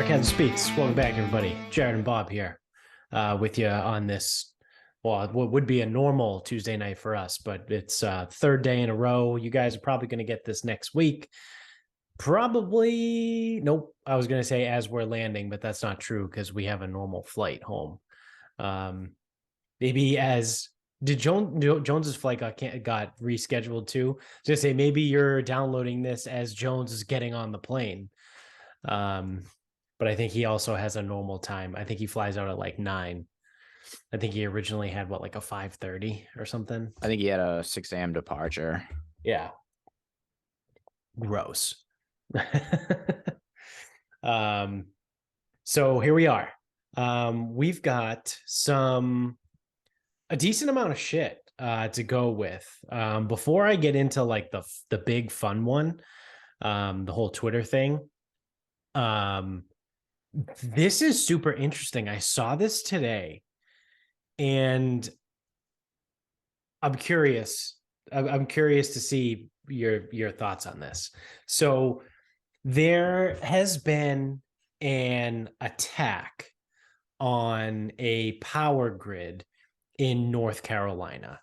Sarcasm Speaks. Welcome back, everybody. Jared and Bob here with you on this. Well, what would be a normal Tuesday night for us, but it's third day in a row. You guys are probably going to get this next week. Probably, nope. I was going to say as we're landing, but that's not true because we have a normal flight home. Maybe as did Jones's flight got rescheduled too. Just say maybe you're downloading this as Jones is getting on the plane. But I think he also has a normal time. I think he flies out at like 9. I think he originally had like a 5:30 or something. I think he had a 6 a.m. departure. Yeah. Gross. So here we are. We've got a decent amount of shit to go with. Before I get into like the big fun one, the whole Twitter thing. This is super interesting. I saw this today and I'm curious. I'm curious to see your thoughts on this. So there has been an attack on a power grid in North Carolina.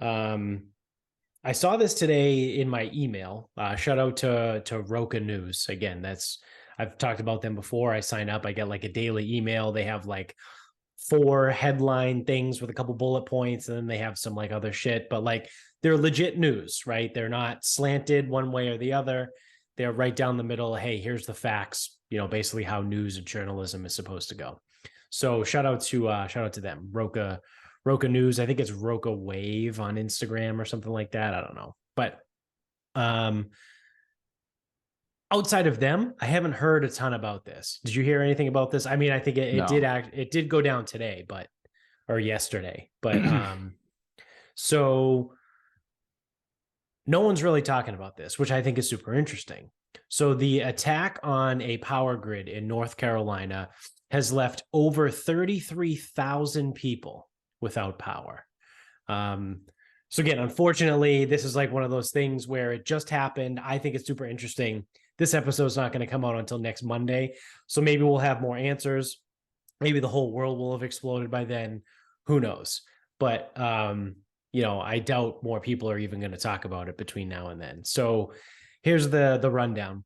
I saw this today in my email. Shout out to Roca News. Again, I've talked about them before. I sign up, I get like a daily email. They have like 4 headline things with a couple bullet points, and then they have some like other shit, but like they're legit news, right? They're not slanted one way or the other. They're right down the middle. Hey, here's the facts, basically how news and journalism is supposed to go. So shout out to them. Roca News. I think it's Roca Wave on Instagram or something like that. I don't know. But outside of them, I haven't heard a ton about this. Did you hear anything about this? I mean, I think it did go down today, or yesterday, but so no one's really talking about this, which I think is super interesting. So the attack on a power grid in North Carolina has left over 33,000 people without power. So again, unfortunately, this is like one of those things where it just happened. I think it's super interesting. This episode is not going to come out until next Monday. So maybe we'll have more answers. Maybe the whole world will have exploded by then. Who knows? But, I doubt more people are even going to talk about it between now and then. So here's the rundown,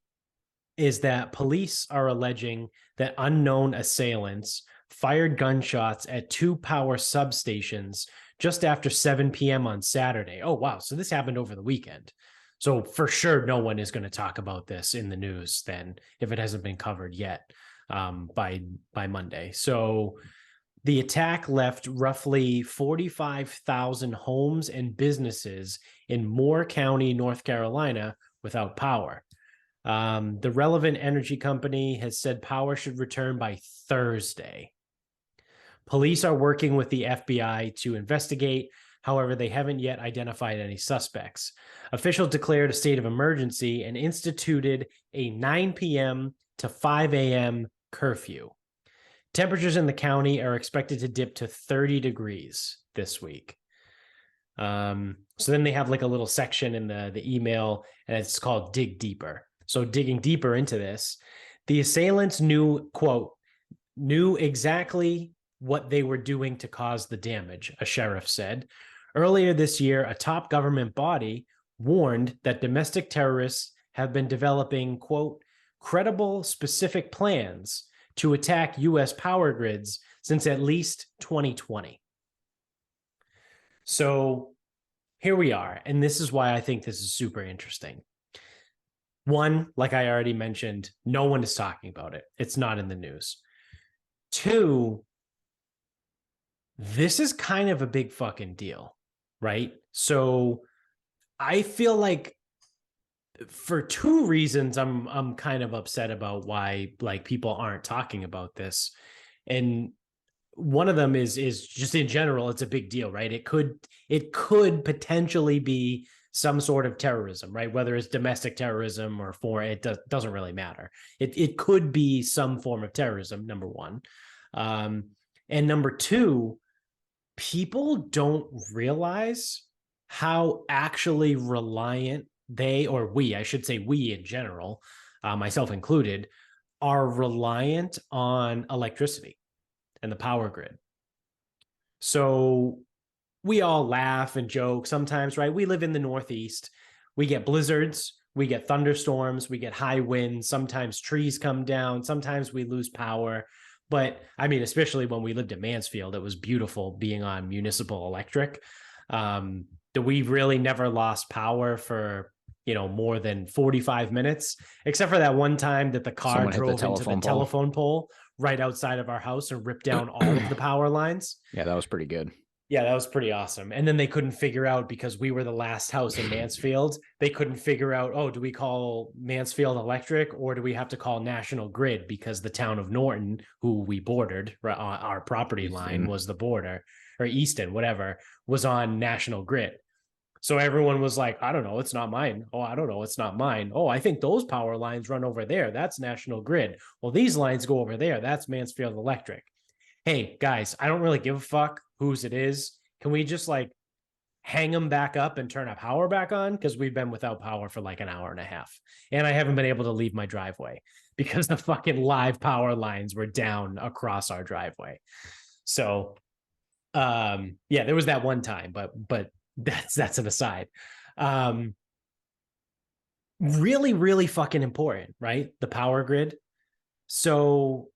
is that police are alleging that unknown assailants fired gunshots at 2 power substations just after 7 p.m. on Saturday. Oh, wow. So this happened over the weekend. So for sure, no one is going to talk about this in the news then if it hasn't been covered yet by Monday. So the attack left roughly 45,000 homes and businesses in Moore County, North Carolina, without power. The relevant energy company has said power should return by Thursday. Police are working with the FBI to investigate. However, they haven't yet identified any suspects. Officials declared a state of emergency and instituted a 9 p.m. to 5 a.m. curfew. Temperatures in the county are expected to dip to 30 degrees this week. So then they have like a little section in the email, and it's called Dig Deeper. So digging deeper into this, the assailants knew exactly what they were doing to cause the damage, a sheriff said. Earlier this year, a top government body warned that domestic terrorists have been developing, quote, credible specific plans to attack U.S. power grids since at least 2020. So here we are, and this is why I think this is super interesting. One, like I already mentioned, no one is talking about it. It's not in the news. 2, this is kind of a big fucking deal, right? So I feel like for 2 reasons, I'm kind of upset about why like people aren't talking about this. And one of them is just in general, it's a big deal, right? It could potentially be some sort of terrorism, right? Whether it's domestic terrorism or foreign, it doesn't really matter. It could be some form of terrorism, number one. And number 2, people don't realize how actually reliant we in general, myself included, are reliant on electricity and the power grid. So we all laugh and joke sometimes, right? We live in the Northeast. We get blizzards, we get thunderstorms, we get high winds. Sometimes trees come down. Sometimes we lose power. But I mean, especially when we lived in Mansfield, it was beautiful being on municipal electric. That we really never lost power for more than 45 minutes, except for that one time that the car Someone hit the drove into the telephone pole. telephone pole right outside of our house and ripped down all of the power lines. Yeah, that was pretty good. Yeah, that was pretty awesome. And then they couldn't figure out, because we were the last house in Mansfield, they couldn't figure out, oh, do we call Mansfield Electric or do we have to call National Grid? Because the town of Norton, who we bordered, our property Easton. line was the border, or Easton, whatever, was on National Grid. So everyone was like, I don't know, it's not mine. Oh, I don't know, it's not mine. Oh, I think those power lines run over there. That's National Grid. Well, these lines go over there. That's Mansfield Electric. Hey, guys, I don't really give a fuck whose it is. Can we just like hang them back up and turn our power back on? Because we've been without power for like an hour and a half. And I haven't been able to leave my driveway because the fucking live power lines were down across our driveway. So, yeah, there was that one time, but that's an aside. Really, really fucking important, right? The power grid. So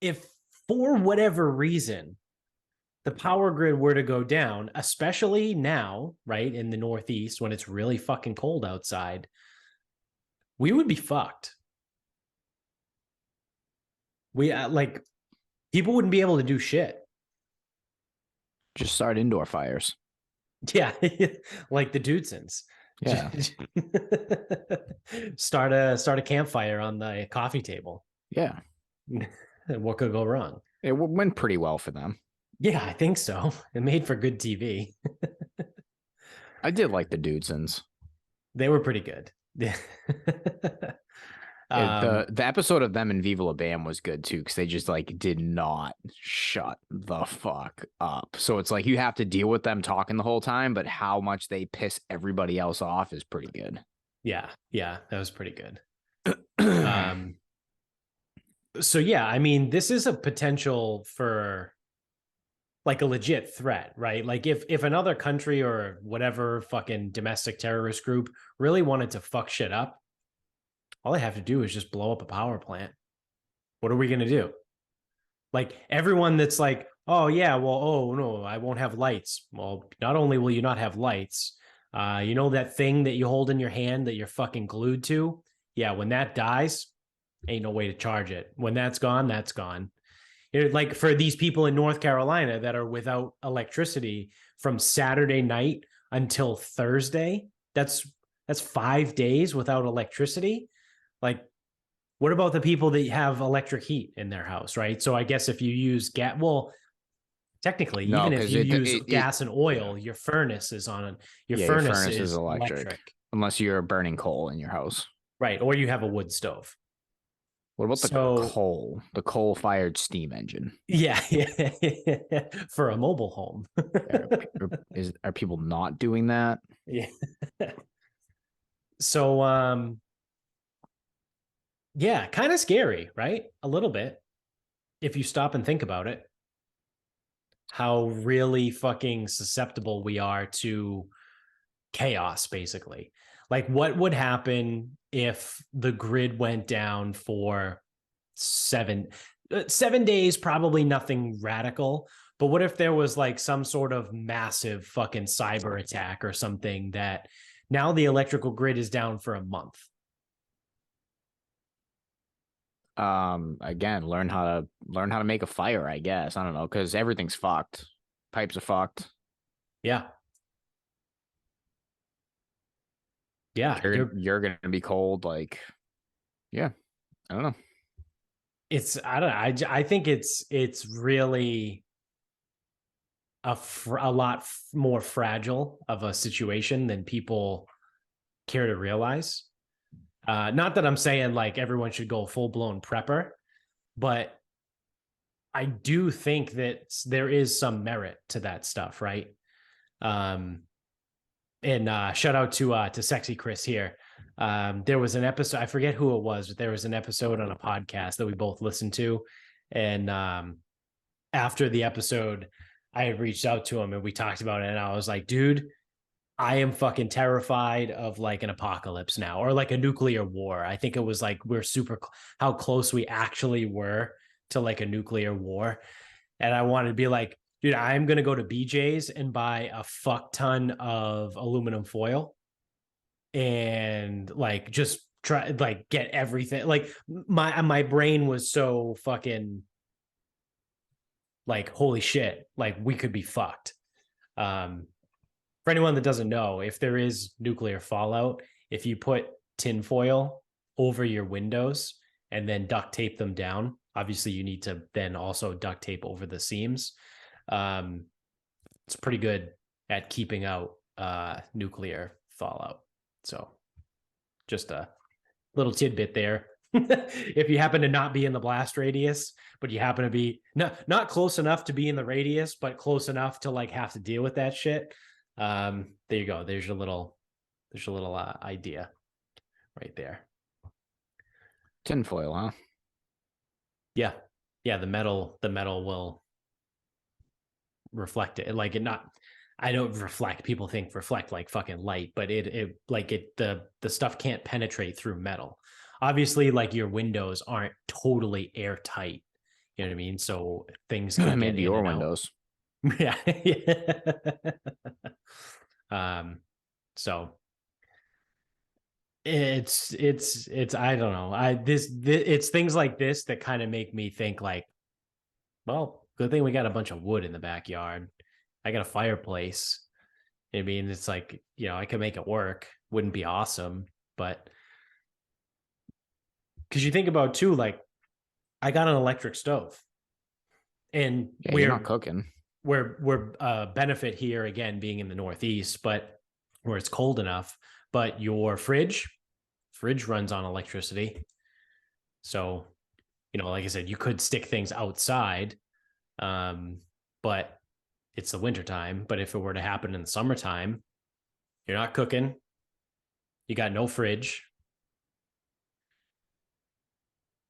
if for whatever reason the power grid were to go down, especially now, right, in the Northeast when it's really fucking cold outside, we would be fucked. We like people wouldn't be able to do shit. Just start indoor fires. Yeah, like the Dudesons. Yeah. Start a campfire on the coffee table. Yeah. What could go wrong? It went pretty well for them. Yeah, I think so. It made for good TV. I did like the Dudesons. They were pretty good. The episode of them in Viva La Bam was good too, because they just like did not shut the fuck up. So it's like you have to deal with them talking the whole time, but how much they piss everybody else off is pretty good. Yeah, that was pretty good. So yeah, I mean, this is a potential for like a legit threat, right? Like if another country or whatever fucking domestic terrorist group really wanted to fuck shit up, all they have to do is just blow up a power plant. What are we going to do? Like everyone that's like, oh yeah, well, oh no, I won't have lights. Well, not only will you not have lights, you know that thing that you hold in your hand that you're fucking glued to? Yeah, when that dies, ain't no way to charge it. When that's gone, that's gone. Like for these people in North Carolina that are without electricity from Saturday night until Thursday, that's 5 days without electricity. Like, what about the people that have electric heat in their house, right? So I guess if you use gas, well, technically, No, even if 'cause you it- use it- gas and oil, your furnace is on your Yeah, furnace is electric. unless you're burning coal in your house. Right? Or you have a wood stove. What about So- the coal? The coal-fired steam engine. Yeah, for a mobile home. Are people not doing that? Yeah. So, yeah, kind of scary, right? A little bit. If you stop and think about it, how really fucking susceptible we are to chaos, basically. Like, what would happen if the grid went down for 7 days? Probably nothing radical. But what if there was like some sort of massive fucking cyber attack or something that now the electrical grid is down for a month? Again, learn how to make a fire, I guess. I don't know, because everything's fucked. Pipes are fucked. Yeah. Yeah. You're gonna be cold. Like, yeah, I don't know. I think it's really a lot more fragile of a situation than people care to realize. Not that I'm saying like everyone should go full blown prepper, but I do think that there is some merit to that stuff, right? And shout out to Sexy Chris here. There was an episode, I forget who it was, but there was an episode on a podcast that we both listened to. And after the episode, I had reached out to him and we talked about it. And I was like, dude, I am fucking terrified of like an apocalypse now, or like a nuclear war. I think it was like how close we actually were to like a nuclear war. And I wanted to be like, dude, I'm going to go to BJ's and buy a fuck ton of aluminum foil and like just try like get everything. Like my brain was so fucking like, holy shit, like we could be fucked. For anyone that doesn't know, if there is nuclear fallout, if you put tinfoil over your windows and then duct tape them down, obviously you need to then also duct tape over the seams. It's pretty good at keeping out nuclear fallout. So just a little tidbit there. If you happen to not be in the blast radius, but you happen to be not close enough to be in the radius, but close enough to like have to deal with that shit. There you go. There's your little idea right there. Tinfoil, huh? Yeah. The metal will reflect it. Like I don't reflect. People think reflect like fucking light, but the stuff can't penetrate through metal. Obviously, like your windows aren't totally airtight. You know what I mean? So things can maybe your windows. Yeah. So it's I don't know. It's things like this that kind of make me think like, well, good thing we got a bunch of wood in the backyard. I got a fireplace. I mean, it's like, I could make it work. Wouldn't be awesome, but because you think about too, like I got an electric stove, and you're not cooking. We're benefit here again being in the Northeast, but where it's cold enough. But your fridge runs on electricity, so like I said, you could stick things outside, but it's the wintertime. But if it were to happen in the summertime, you're not cooking. You got no fridge.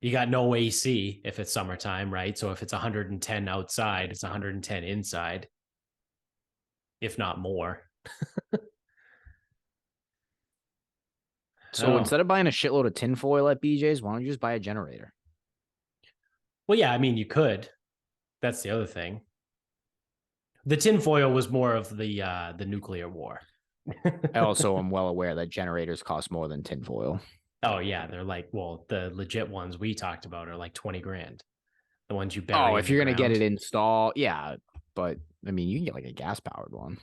You got no AC if it's summertime, right? So if it's 110 outside, it's 110 inside, if not more. So instead of buying a shitload of tinfoil at BJ's, why don't you just buy a generator? Well, yeah, I mean, you could. That's the other thing. The tinfoil was more of the nuclear war. I also am well aware that generators cost more than tinfoil. Oh yeah, they're like, well, the legit ones we talked about are like 20 grand. The ones you bury. Oh, if you're gonna get it installed, yeah. But I mean, you can get like a gas powered one.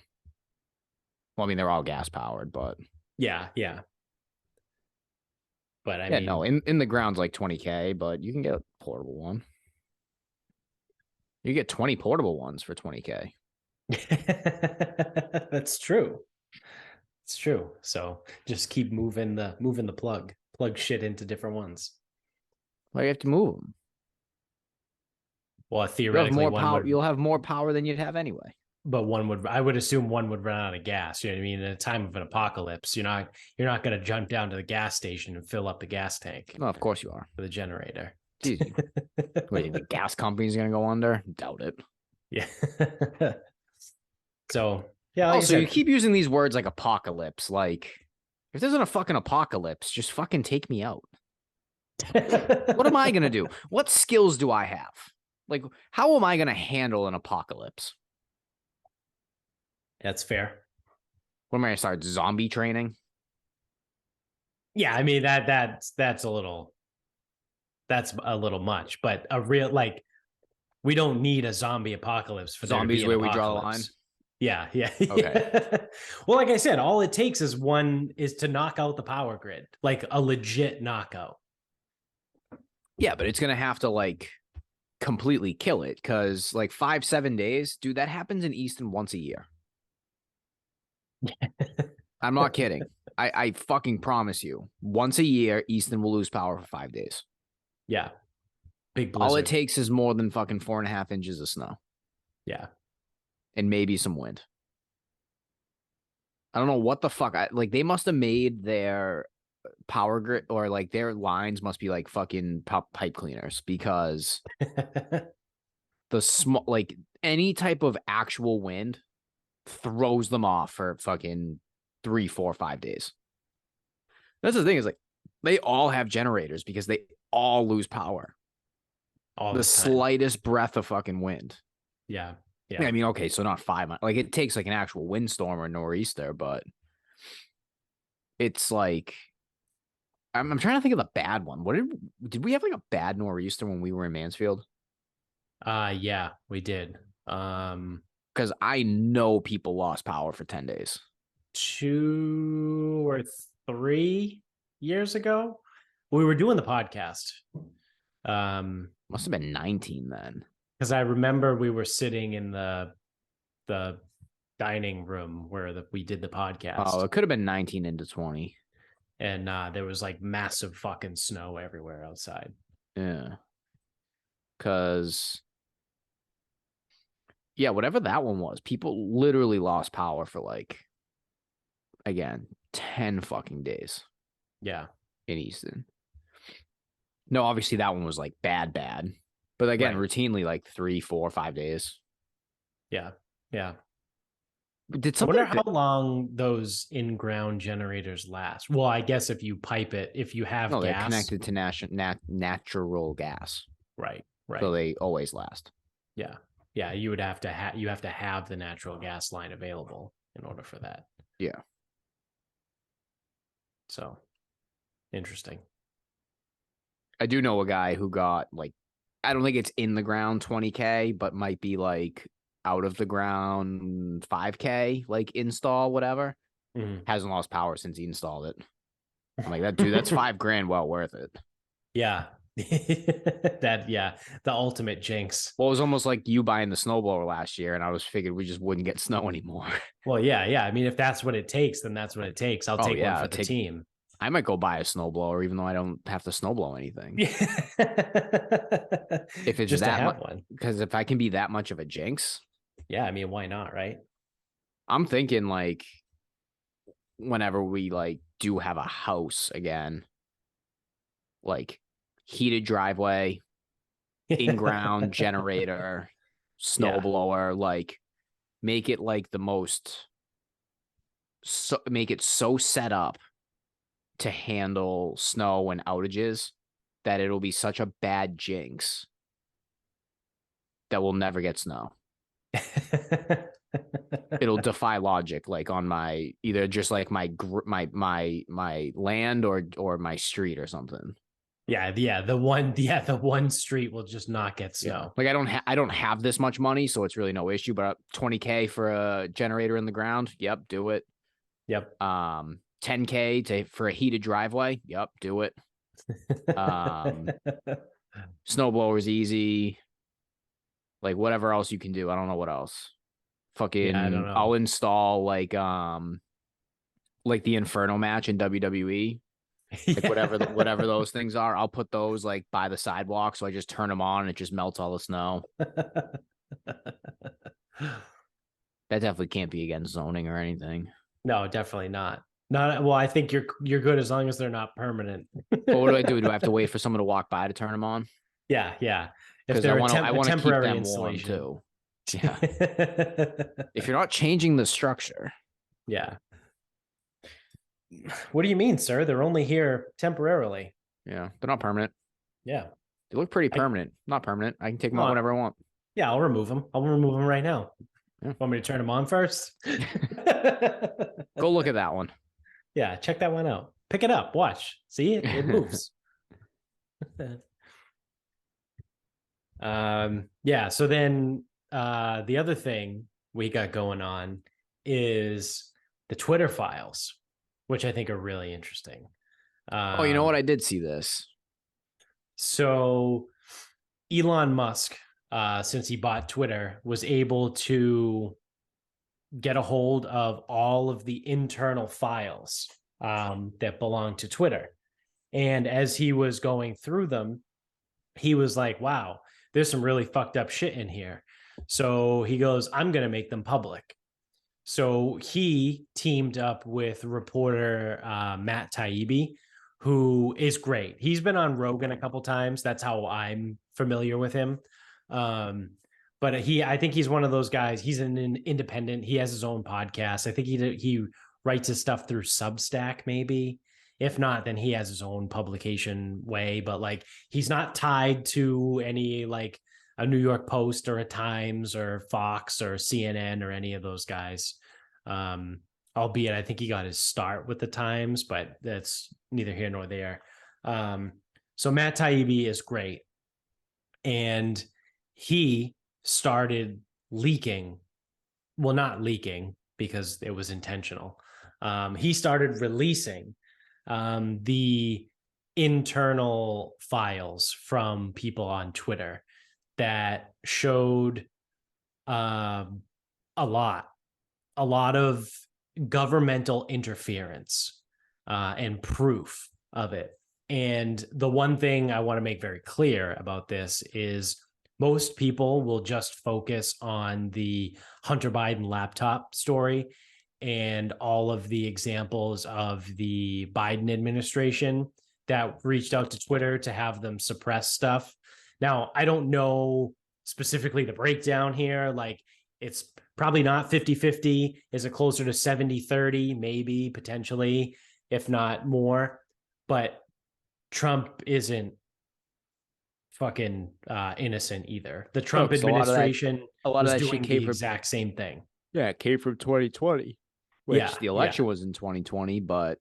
Well, I mean, they're all gas powered, but yeah. But I mean, no, in the ground's like 20K, but you can get a portable one. You get 20 portable ones for 20K. That's true. It's true. So just keep moving the plug shit into different ones. Well, you have to move them. Well, theoretically, you'll have more power than you'd have anyway. But I would assume one would run out of gas. You know what I mean? In a time of an apocalypse, you're not going to jump down to the gas station and fill up the gas tank. No, of course you are. For the generator. Wait, the gas company's going to go under? Doubt it. Yeah. So, yeah. Also, you keep using these words like apocalypse. Like, if there's a fucking apocalypse, just fucking take me out. What am I going to do? What skills do I have? Like, how am I going to handle an apocalypse? That's fair. What am I going to start? Zombie training? Yeah, I mean that's a little much, but a real like we don't need a zombie apocalypse for zombies where we draw the line. Yeah. Okay. Well, like I said, all it takes is to knock out the power grid, like a legit knockout. Yeah, but it's gonna have to like completely kill it because like 5-7 days, dude, that happens in Easton once a year. I'm not kidding. I fucking promise you, once a year, Easton will lose power for 5 days. Yeah. Big blizzard. All it takes is more than fucking 4.5 inches of snow. Yeah. And maybe some wind. I don't know what the fuck. They must have made their power grid or like their lines must be like fucking pipe cleaners because the small, like any type of actual wind throws them off for fucking 3, 4, 5 days. That's the thing is like they all have generators because they all lose power. All The the time. slightest breath of fucking wind. Yeah. Yeah. I mean, okay, so not 5, like it takes like an actual windstorm or nor'easter, but it's like I'm trying to think of the bad one. What did we have like a bad nor'easter when we were in Mansfield? Yeah, we did. Because I know people lost power for 10 days. 2 or 3 years ago, we were doing the podcast. Must have been 19 then. Because I remember we were sitting in the dining room where we did the podcast. Oh, it could have been 19 into 20. And there was like massive fucking snow everywhere outside. Yeah. Because, yeah, whatever that one was, people literally lost power for like, again, 10 fucking days. Yeah. In Easton. No, obviously that one was like bad. But again, routinely like 3, 4, 5 days. Yeah. Yeah. Did I wonder how long those in-ground generators last. Well, I guess if you pipe it, if you have gas, they're connected to natural gas. Right. So they always last. Yeah. Yeah. You would have to have the natural gas line available in order for that. Yeah. So interesting. I do know a guy who got like, I don't think it's in the ground 20K, but might be like out of the ground 5K, like install, whatever. Mm-hmm. Hasn't lost power since he installed it. I'm like, that dude, that's $5,000 well worth it. Yeah. The ultimate jinx. Well, it was almost like you buying the snowblower last year, and I was figured we just wouldn't get snow anymore. Well, yeah. I mean, if that's what it takes, then that's what it takes. I'll take one for the team. I might go buy a snowblower, even though I don't have to snowblow anything. Yeah. If it's just that to have one, because if I can be that much of a jinx, yeah. I mean, why not, right? I'm thinking like whenever we like do have a house again, like heated driveway, in-ground generator, snowblower, like make it like the most, so make it so set up to handle snow and outages that it'll be such a bad jinx that we'll never get snow. It'll defy logic, like on my either just like my land or my street or something. Yeah, the one street will just not get snow. Yeah. Like I don't have this much money, so it's really no issue. But 20K for a generator in the ground, yep, do it. Yep. 10K for a heated driveway, yep, do it. Snowblower's easy. Like whatever else you can do, I don't know what else. Fucking, I don't know. I'll install like the Inferno match in WWE. Like whatever those things are, I'll put those like by the sidewalk, so I just turn them on and it just melts all the snow. That definitely can't be against zoning or anything. No, definitely not. Not well. I think you're good as long as they're not permanent. But what do I do? Do I have to wait for someone to walk by to turn them on? Yeah. Because I want to keep them warm too. Yeah. If you're not changing the structure. Yeah. What do you mean, sir? They're only here temporarily. Yeah, they're not permanent. Yeah. They look pretty permanent. Not permanent. I can take them out whenever I want. Yeah, I'll remove them. I'll remove them right now. Yeah. Want me to turn them on first? Go look at that one. Yeah, check that one out. Pick it up. Watch. See it? It moves. Yeah, so then the other thing we got going on is the Twitter files, which I think are really interesting. Oh, you know what? I did see this. So Elon Musk, since he bought Twitter, was able to get a hold of all of the internal files that belong to Twitter. And as he was going through them, he was like, wow, there's some really fucked up shit in here. So he goes, I'm going to make them public. So he teamed up with reporter Matt Taibbi, who is great. He's been on Rogan a couple times. That's how I'm familiar with him. But I think he's one of those guys. He's an independent. He has his own podcast. I think he writes his stuff through Substack, maybe. If not, then he has his own publication way. But like, he's not tied to any like a New York Post or a Times or Fox or CNN or any of those guys. Albeit I think he got his start with the Times, but that's neither here nor there. So Matt Taibbi is great. And he started leaking. Well, not leaking because it was intentional. He started releasing the internal files from people on Twitter that showed a lot of governmental interference and proof of it. And the one thing I want to make very clear about this is most people will just focus on the Hunter Biden laptop story and all of the examples of the Biden administration that reached out to Twitter to have them suppress stuff. Now, I don't know specifically the breakdown here. Like, it's probably not 50-50. Is it closer to 70-30? Maybe, potentially, if not more. But Trump isn't fucking innocent either. The Trump administration was doing the exact same thing. Yeah, it came from 2020, which the election was in 2020, but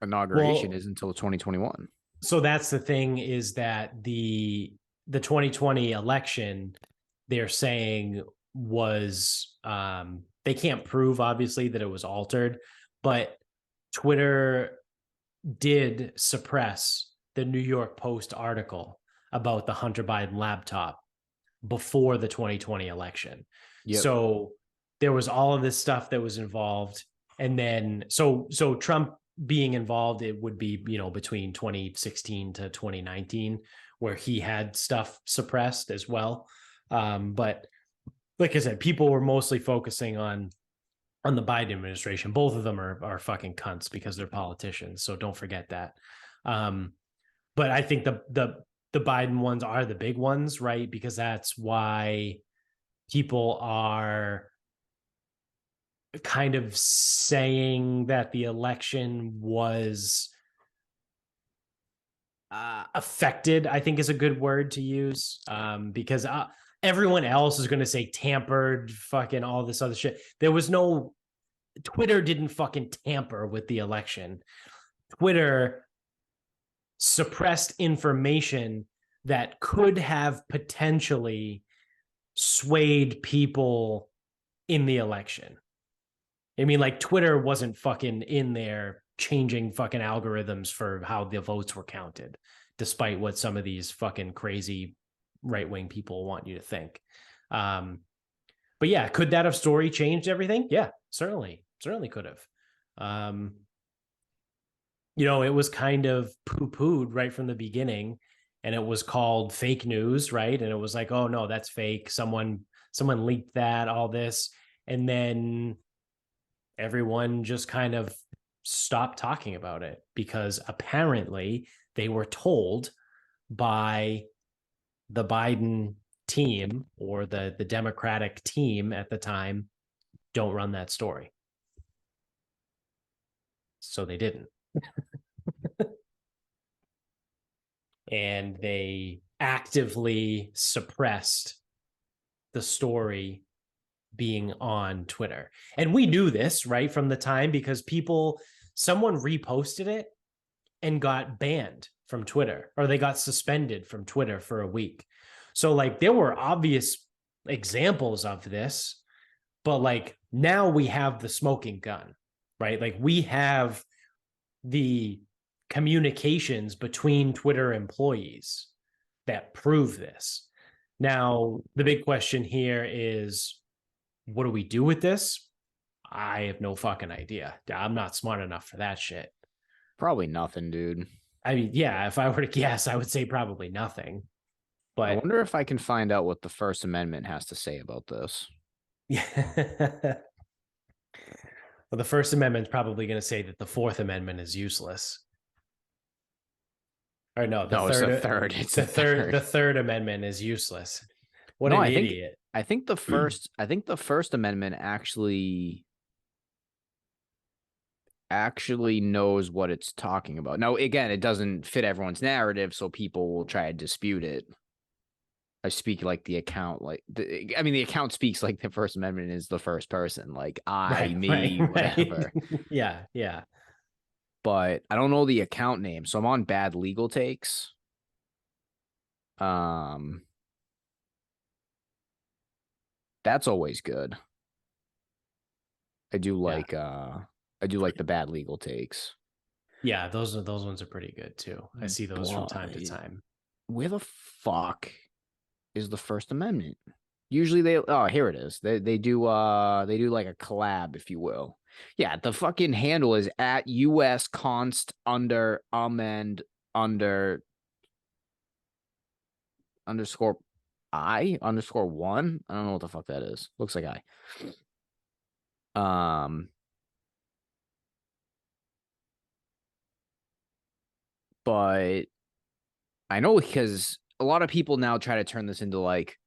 inauguration is until 2021. So that's the thing, is that the 2020 election, they're saying was they can't prove obviously that it was altered, but Twitter did suppress the New York Post article about the Hunter Biden laptop before the 2020 election. Yep. So there was all of this stuff that was involved. And then so Trump being involved, it would be, between 2016 to 2019, where he had stuff suppressed as well. But like I said, people were mostly focusing on the Biden administration. Both of them are fucking cunts because they're politicians. So don't forget that. But I think the Biden ones are the big ones, right? Because that's why people are kind of saying that the election was affected, I think is a good word to use, because everyone else is going to say tampered, fucking all this other shit. There was no, Twitter didn't fucking tamper with the election. Twitter suppressed information that could have potentially swayed people in the election. I mean, like, Twitter wasn't fucking in there changing fucking algorithms for how the votes were counted, despite what some of these fucking crazy right-wing people want you to think. But yeah, could that have story changed everything? Yeah, certainly could have. It was kind of poo-pooed right from the beginning, and it was called fake news, right? And it was like, oh no, that's fake. Someone leaked that, all this. And then everyone just kind of stopped talking about it because apparently they were told by the Biden team or the Democratic team at the time, don't run that story. So they didn't. And they actively suppressed the story being on Twitter. And we knew this, right, from the time, because someone reposted it and got banned from Twitter, or they got suspended from Twitter for a week. So like, there were obvious examples of this, but like, now we have the smoking gun, right? Like, we have the communications between Twitter employees that prove this. Now, the big question here is, what do we do with this? I have no fucking idea. I'm not smart enough for that shit. Probably nothing, dude. I mean, yeah, if I were to guess, I would say probably nothing. But I wonder if I can find out what the First Amendment has to say about this. Yeah. Well, the First Amendment is probably going to say that the Fourth Amendment is useless. Or no, No, it's the third. It's the third. the third amendment is useless. What No, an I think idiot. the First Amendment actually knows what it's talking about. Now, again, it doesn't fit everyone's narrative, so people will try to dispute it. I speak like the account, the account speaks like the First Amendment is the first person, like I, me, whatever. Yeah, yeah. But I don't know the account name, so I'm on Bad Legal Takes. That's always good. I do like the Bad Legal Takes. Yeah, those ones are pretty good too. I see those from time to time. Where the fuck is the First Amendment? Usually here it is. They do like a collab, if you will. Yeah, the fucking handle is at US const under amend under underscore I underscore one. I don't know what the fuck that is. Looks like I. But I know because a lot of people now try to turn this into like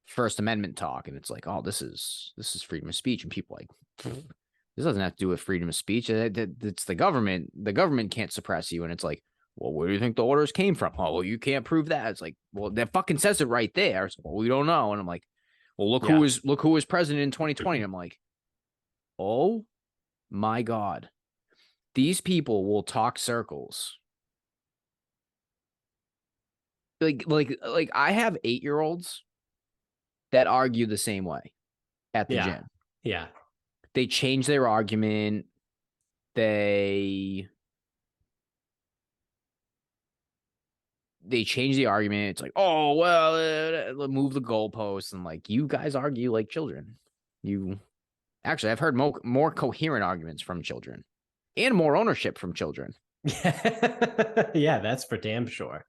First Amendment talk, and it's like, oh, this is freedom of speech, and people like, this doesn't have to do with freedom of speech. It's the government. The government can't suppress you, and it's like, well, where do you think the orders came from? Oh, well, you can't prove that. It's like, well, that fucking says it right there. So, well, we don't know, and I'm like, well, look who was president in 2020. I'm like, oh my god, these people will talk circles. Like I have 8-year-olds that argue the same way at the gym. Yeah. They change their argument. They change the argument. It's like, oh, well, move the goalposts. And like, you guys argue like children. I've heard more coherent arguments from children and more ownership from children. Yeah, that's for damn sure.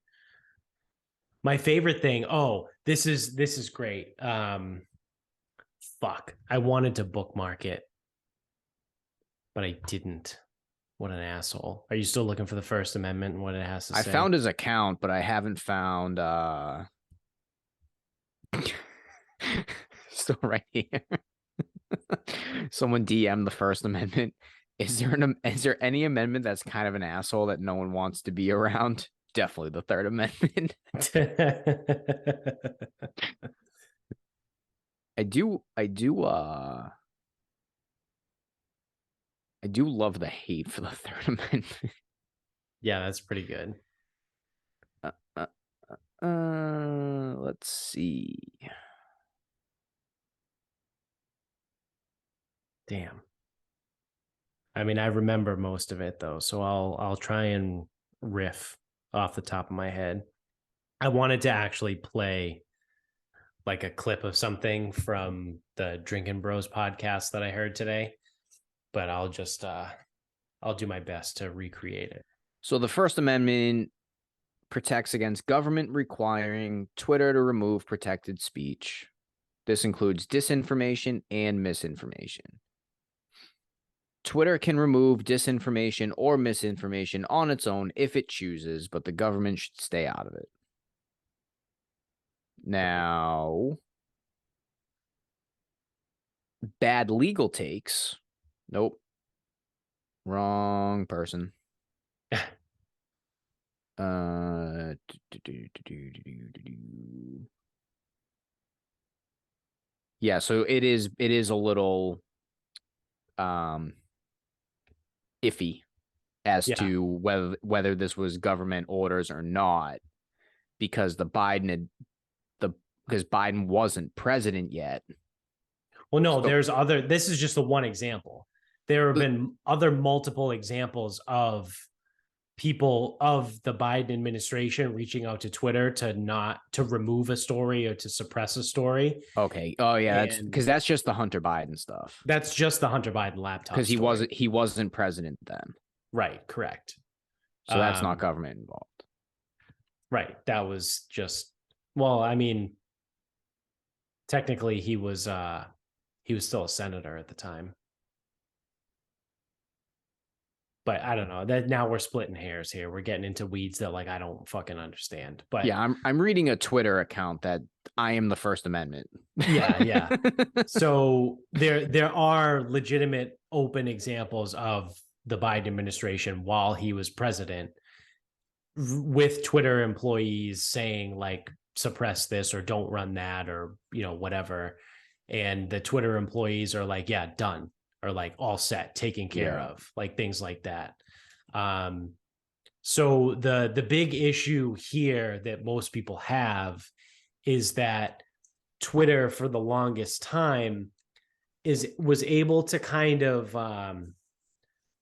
My favorite thing. Oh, this is great. Fuck. I wanted to bookmark it, but I didn't. What an asshole. Are you still looking for the First Amendment and what it has to say? I found his account, but I haven't found still right here. Someone DM the First Amendment. Is there any amendment that's kind of an asshole that no one wants to be around? Definitely the Third Amendment. I do love the hate for the Third Amendment. Yeah, that's pretty good. Let's see. Damn. I mean, I remember most of it though, so I'll try and riff off the top of my head. I wanted to actually play like a clip of something from the Drinking Bros podcast that I heard today, but I'll just I'll do my best to recreate it. So the First Amendment protects against government requiring Twitter to remove protected speech. This includes disinformation and misinformation. Twitter can remove disinformation or misinformation on its own if it chooses, but the government should stay out of it. Now, Bad Legal Takes. Nope. Wrong person. Yeah, so it is a little iffy as to whether this was government orders or not, because Biden wasn't president yet. Well, no, this is just the one example. There have been other multiple examples of people of the Biden administration reaching out to Twitter to remove a story or to suppress a story. Okay. Oh yeah, that's just the Hunter Biden stuff. That's just the Hunter Biden laptop. Because he wasn't president then. Right, correct. So that's not government involved. Right. That was just, well, I mean, technically he was still a senator at the time. But I don't know that now we're splitting hairs here. We're getting into weeds that like I don't fucking understand. But yeah, I'm reading a Twitter account that I am the First Amendment. yeah. So there are legitimate open examples of the Biden administration while he was president with Twitter employees saying like suppress this or don't run that or whatever. And the Twitter employees are like, yeah, done, or like all set, taken care of, like things like that. So the big issue here that most people have is that Twitter for the longest time was able to kind of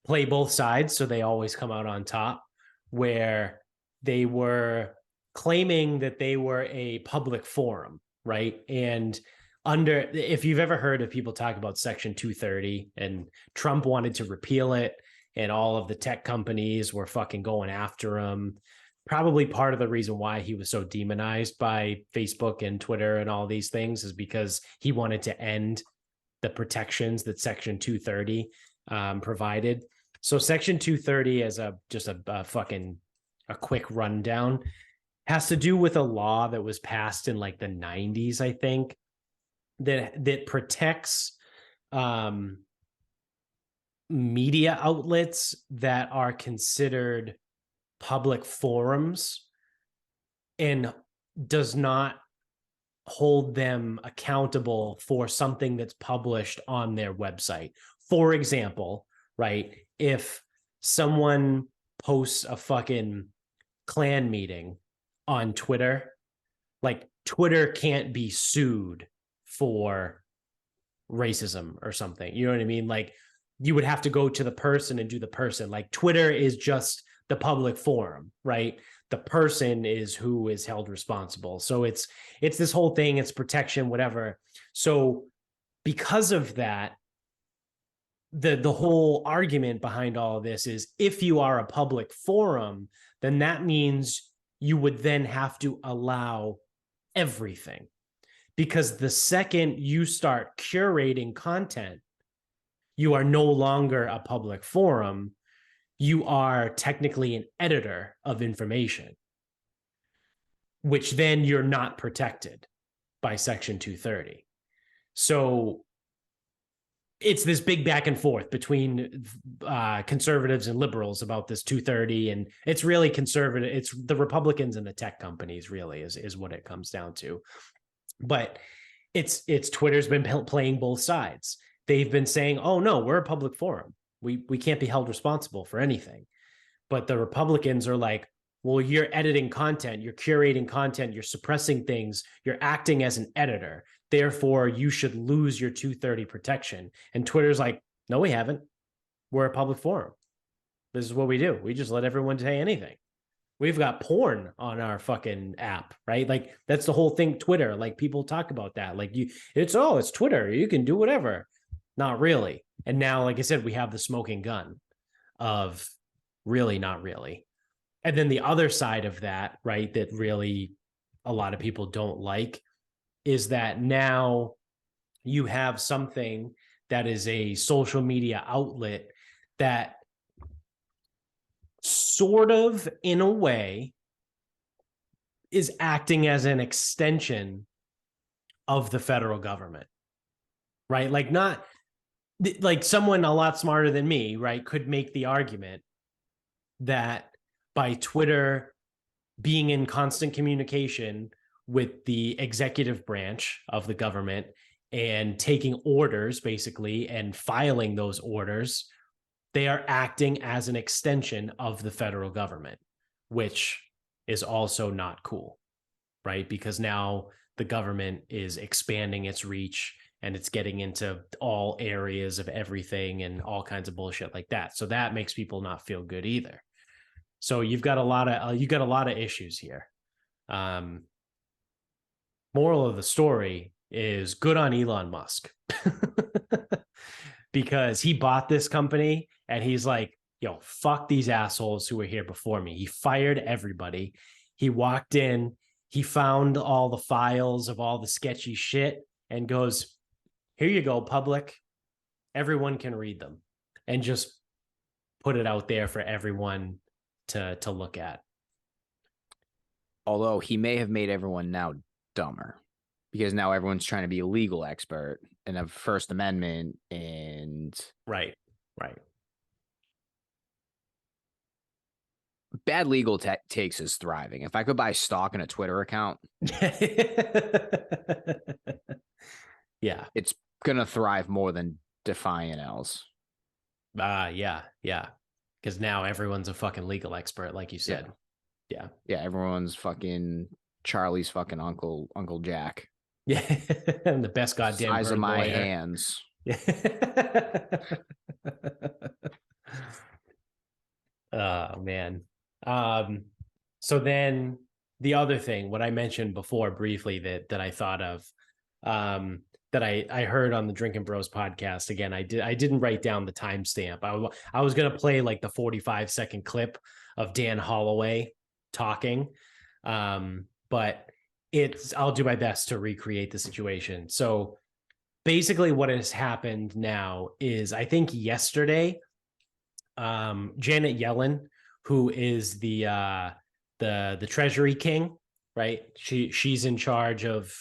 play both sides, so they always come out on top, where they were claiming that they were a public forum, right? And if you've ever heard of people talk about Section 230, and Trump wanted to repeal it, and all of the tech companies were fucking going after him. Probably part of the reason why he was so demonized by Facebook and Twitter and all these things is because he wanted to end the protections that Section 230 provided. So Section 230, as a quick rundown, has to do with a law that was passed in like the 90s, I think, that protects media outlets that are considered public forums and does not hold them accountable for something that's published on their website. For example, right, if someone posts a fucking Klan meeting on Twitter, like Twitter can't be sued for racism or something. You know what I mean? Like you would have to go to the person and do the person. Like Twitter is just the public forum, right? The person is who is held responsible. So it's this whole thing, it's protection, whatever. So because of that, the whole argument behind all of this is if you are a public forum, then that means you would then have to allow everything. Because the second you start curating content, you are no longer a public forum. You are technically an editor of information, which then you're not protected by Section 230. So it's this big back and forth between conservatives and liberals about this 230, and it's really conservative. It's the Republicans and the tech companies, really, is what it comes down to. But it's Twitter's been playing both sides. They've been saying, oh no, we're a public forum. We can't be held responsible for anything. But the Republicans are like, well, you're editing content, you're curating content, you're suppressing things, you're acting as an editor. Therefore, you should lose your 230 protection. And Twitter's like, no, we haven't. We're a public forum. This is what we do. We just let everyone say anything. We've got porn on our fucking app, right? Like that's the whole thing. Twitter, like people talk about that. Like it's Twitter. You can do whatever. Not really. And now, like I said, we have the smoking gun of really not really. And then the other side of that, right, that really a lot of people don't like is that now you have something that is a social media outlet that sort of, in a way, is acting as an extension of the federal government, right? Like not like someone a lot smarter than me, right, could make the argument that by Twitter being in constant communication with the executive branch of the government and taking orders basically and filing those orders, they are acting as an extension of the federal government, which is also not cool, right? Because now the government is expanding its reach and it's getting into all areas of everything and all kinds of bullshit like that. So that makes people not feel good either. So you've got a lot of issues here. Moral of the story is good on Elon Musk because he bought this company and he's like, yo, fuck these assholes who were here before me. He fired everybody. He walked in, he found all the files of all the sketchy shit and goes, here you go, public. Everyone can read them, and just put it out there for everyone to look at. Although he may have made everyone now dumber because now everyone's trying to be a legal expert and have First Amendment and Right. bad legal takes is thriving. If I could buy stock in a Twitter account, Yeah. it's gonna thrive more than Defiant L's. Yeah. Because now everyone's a fucking legal expert, like you said. Yeah. Everyone's fucking Charlie's fucking Uncle Jack. Yeah. And the best goddamn size of my lawyer. hands. Yeah. Oh man. So then the other thing, what I mentioned before briefly that I thought of, that I heard on the Drinking Bros podcast. Again, I didn't write down the timestamp. I was gonna play like the 45-second clip of Dan Holloway talking, but I'll do my best to recreate the situation. So basically, what has happened now is I think yesterday, Janet Yellen, who is the Treasury King, right? She's in charge of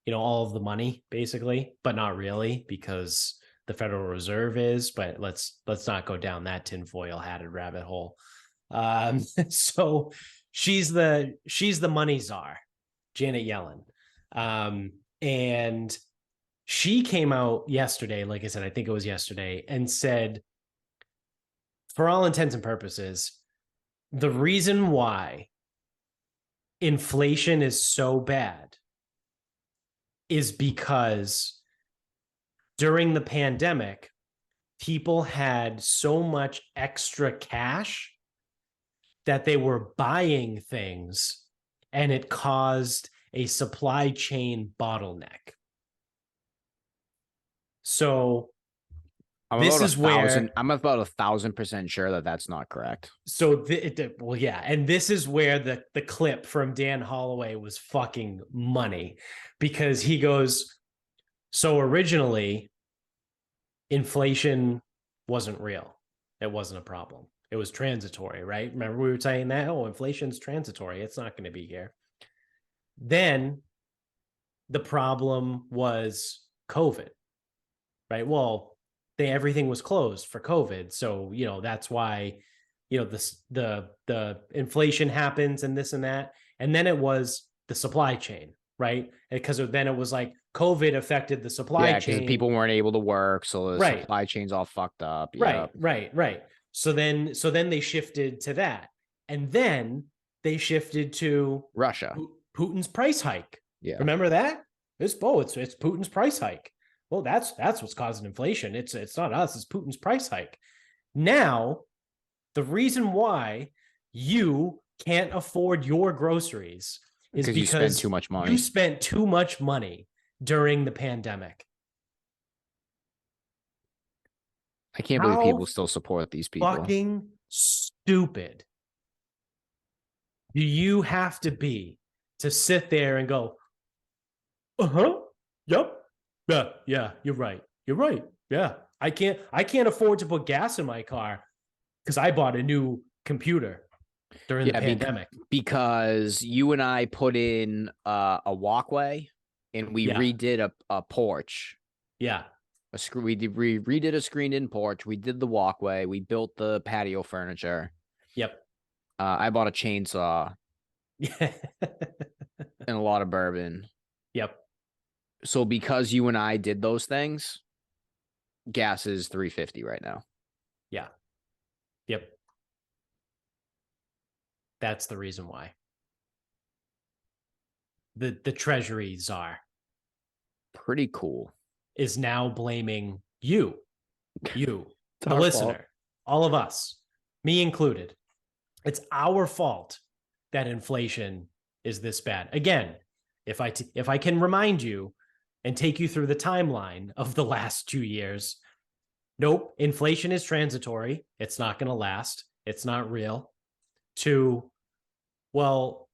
all of the money basically, but not really because the Federal Reserve is. But let's not go down that tinfoil hatted rabbit hole. So she's the money czar, Janet Yellen, and she came out yesterday, like I said, I think it was yesterday, and said, for all intents and purposes, the reason why inflation is so bad is because during the pandemic, people had so much extra cash that they were buying things, and it caused a supply chain bottleneck. So I'm about 1,000% sure that that's not correct. So well, yeah, and this is where the clip from Dan Holloway was fucking money, because he goes, so originally inflation wasn't real. It wasn't a problem. It was transitory, right? Remember we were saying that, inflation's transitory. It's not going to be here. Then the problem was COVID, right? Well, everything was closed for COVID. So, that's why, the inflation happens and this and that. And then it was the supply chain, right? Because then it was like COVID affected the supply chain. Because people weren't able to work. So the supply chain's all fucked up. Right. So then they shifted to that. And then they shifted to Russia. Putin's price hike. Yeah. Remember that? It's Putin's price hike. Well, that's what's causing inflation. It's not us, it's Putin's price hike. Now, the reason why you can't afford your groceries is because you spend too much money. You spent too much money during the pandemic. I can't believe people still support these people. Fucking stupid do you have to be to sit there and go, yep. Yeah, you're right. Yeah. I can't afford to put gas in my car because I bought a new computer during the pandemic. Because you and I put in a walkway and we redid a porch. Yeah. We redid a screened-in porch. We did the walkway. We built the patio furniture. Yep. I bought a chainsaw. Yeah. And a lot of bourbon. Yep. So because you and I did those things, gas is $3.50 right now. Yeah. Yep. That's the reason why. The Treasury czar, pretty cool, is now blaming you, the listener, fault. All of us, me included. It's our fault that inflation is this bad. Again, if I can remind you and take you through the timeline of the last 2 years, nope, inflation is transitory. It's not going to last. It's not real. 2, well,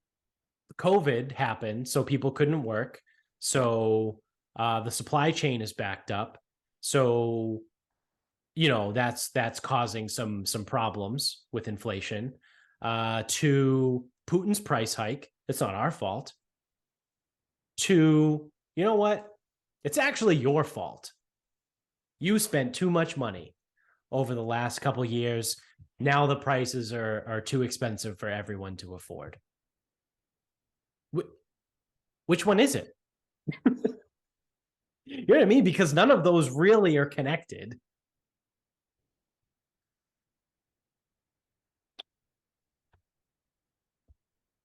COVID happened, so people couldn't work. So the supply chain is backed up. So that's causing some problems with inflation, to Putin's price hike. It's not our fault. To, you know what? It's actually your fault. You spent too much money over the last couple years. Now the prices are too expensive for everyone to afford. Which one is it? You know what I mean? Because none of those really are connected.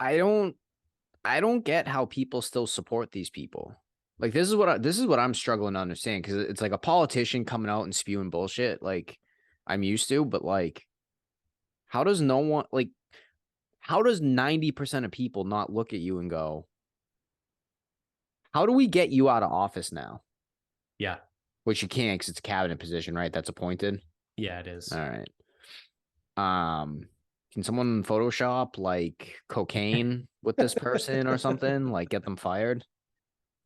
I don't get how people still support these people. Like this is what I'm struggling to understand, because it's like a politician coming out and spewing bullshit like I'm used to, but like how does no one like how does 90% of people not look at you and go, how do we get you out of office now? Yeah. Which you can't, because it's a cabinet position, right? That's appointed. Yeah, it is. All right. Can someone Photoshop like cocaine with this person or something? Like get them fired?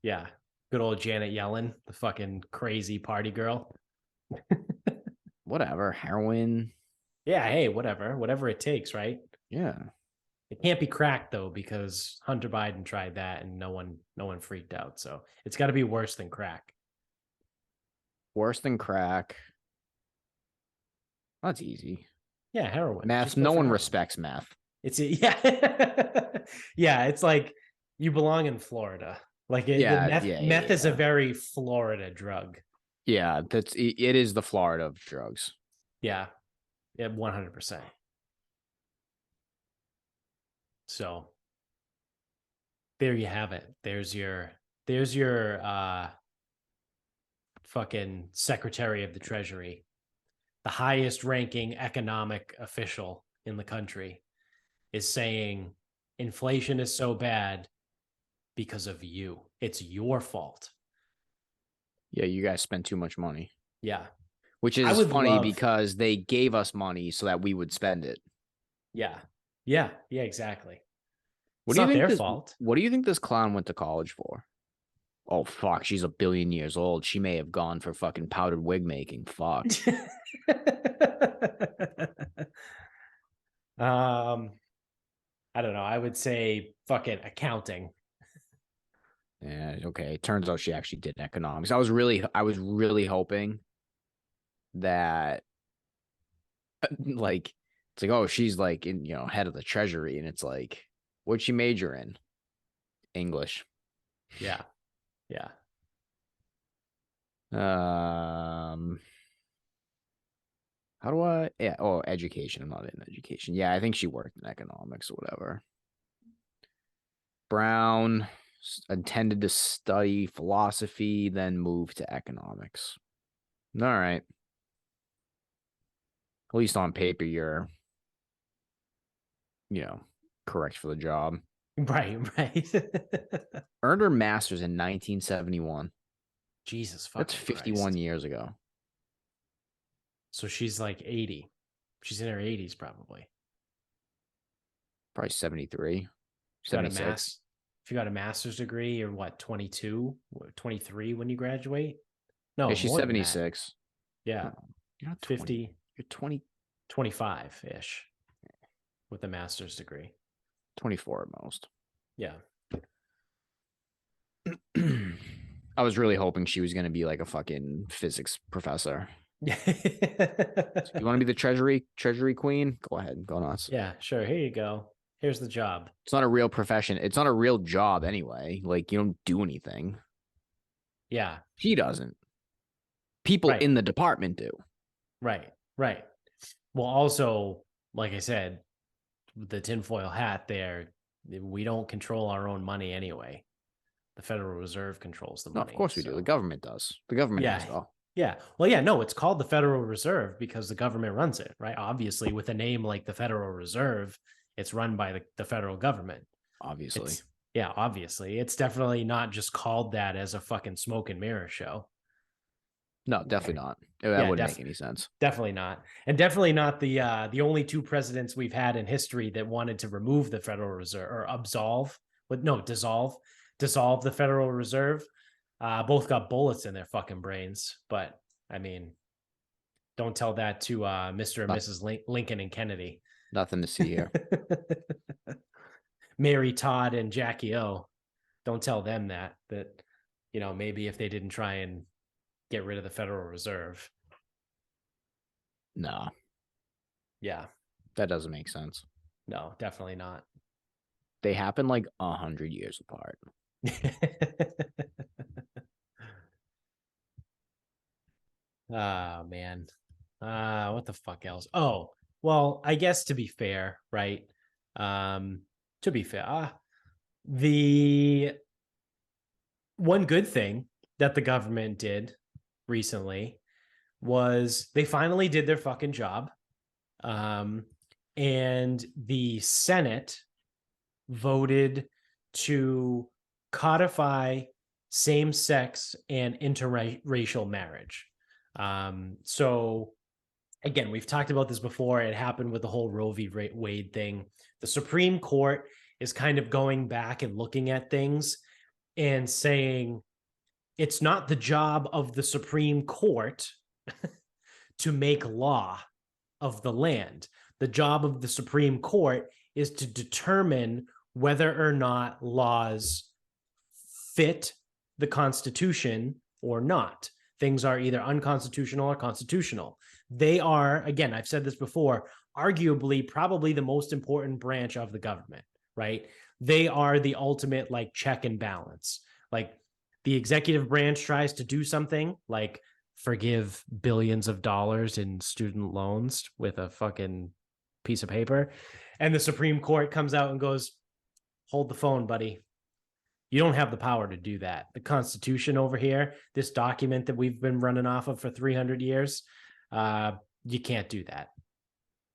Yeah. Good old Janet Yellen, the fucking crazy party girl. Whatever. Heroin. Yeah, hey, whatever it takes, right? Yeah. It can't be crack though, because Hunter Biden tried that and no one freaked out. So it's got to be worse than crack. Worse than crack. That's easy. Yeah, heroin. Meth. Just go No for one heroin. respects meth. Yeah, yeah. It's like you belong in Florida. Like the Yeah. meth, Yeah. meth Yeah. is a very Florida drug. Yeah. It is the Florida of drugs. Yeah, yeah, 100%. So there you have it. There's your fucking Secretary of the Treasury, the highest ranking economic official in the country, is saying inflation is so bad because of you. It's your fault. Yeah. You guys spend too much money, Yeah. which I is would funny love. because they gave us money so that we would spend it. Yeah. Yeah. Yeah, exactly. What It's do you not think their this? fault. What do you think this clown went to college for? Oh fuck, she's a billion years old. She may have gone for fucking powdered wig making. Fuck. um, I don't know. I would say fucking accounting. Yeah, okay. Turns out she actually did economics. I was really hoping that like it's like, oh, she's like in, head of the treasury, and it's like, what'd she major in? English. Yeah. Yeah. Um how do I yeah, oh, education. I'm not in education. Yeah, I think she worked in economics or whatever. Brown intended to study philosophy, then moved to economics. All right. At least on paper, you're, you know, correct for the job. Right. Right. Earned her master's in 1971. Jesus That's fucking 51 Christ. years ago. So she's like 80. She's in her 80s probably. Probably 73, If you got a 76. if you got a master's degree, you're what, 22, 23 when you graduate? Yeah, No, she's more than that. 76. Yeah. No, you're not 20. 50, You're 20, 25-ish with a master's degree. 24 at most. Yeah. I was really hoping she was going to be like a fucking physics professor. Yeah. So you want to be the treasury queen? Go ahead, go nuts. Yeah, sure. Here you go. Here's the job. It's not a real profession. It's not a real job anyway. Like, you don't do anything. Yeah. She doesn't. People Right. in the department do. Right. Right. Well, also, like I said, the tinfoil hat there, we don't control our own money anyway. The Federal Reserve controls the No, money. of course we do. The government does. The government has it Yeah. all. Yeah. Well, yeah, no, it's called the Federal Reserve because the government runs it, right? Obviously, with a name like the Federal Reserve, it's run by the federal government. Obviously. Yeah, obviously. It's definitely not just called that as a fucking smoke and mirror show. No, definitely not. That wouldn't make any sense. Definitely not. And definitely not the only two presidents we've had in history that wanted to remove the Federal Reserve or dissolve the Federal Reserve. Both got bullets in their fucking brains. But I mean, Don't tell that to Mr. and Mrs. Lincoln and Kennedy. Nothing to see here. Mary Todd and Jackie O. Don't tell them that, maybe if they didn't try and get rid of the Federal Reserve. No. Yeah. That doesn't make sense. No, definitely not. They happen like 100 years apart. Oh, man. What the fuck else? Oh, well, I guess to be fair, right? The one good thing that the government did recently was they finally did their fucking job. And the Senate voted to codify same-sex and interracial marriage. So again, we've talked about this before. It happened with the whole Roe v. Wade thing. The Supreme Court is kind of going back and looking at things and saying it's not the job of the Supreme Court to make law of the land. The job of the Supreme Court is to determine whether or not laws fit the Constitution or not. Things are either unconstitutional or constitutional. They are, again, I've said this before, arguably probably the most important branch of the government, right? They are the ultimate like check and balance. Like the executive branch tries to do something like forgive billions of dollars in student loans with a fucking piece of paper. And the Supreme Court comes out and goes, hold the phone, buddy. You don't have the power to do that. The Constitution over here, this document that we've been running off of for 300 years, you can't do that.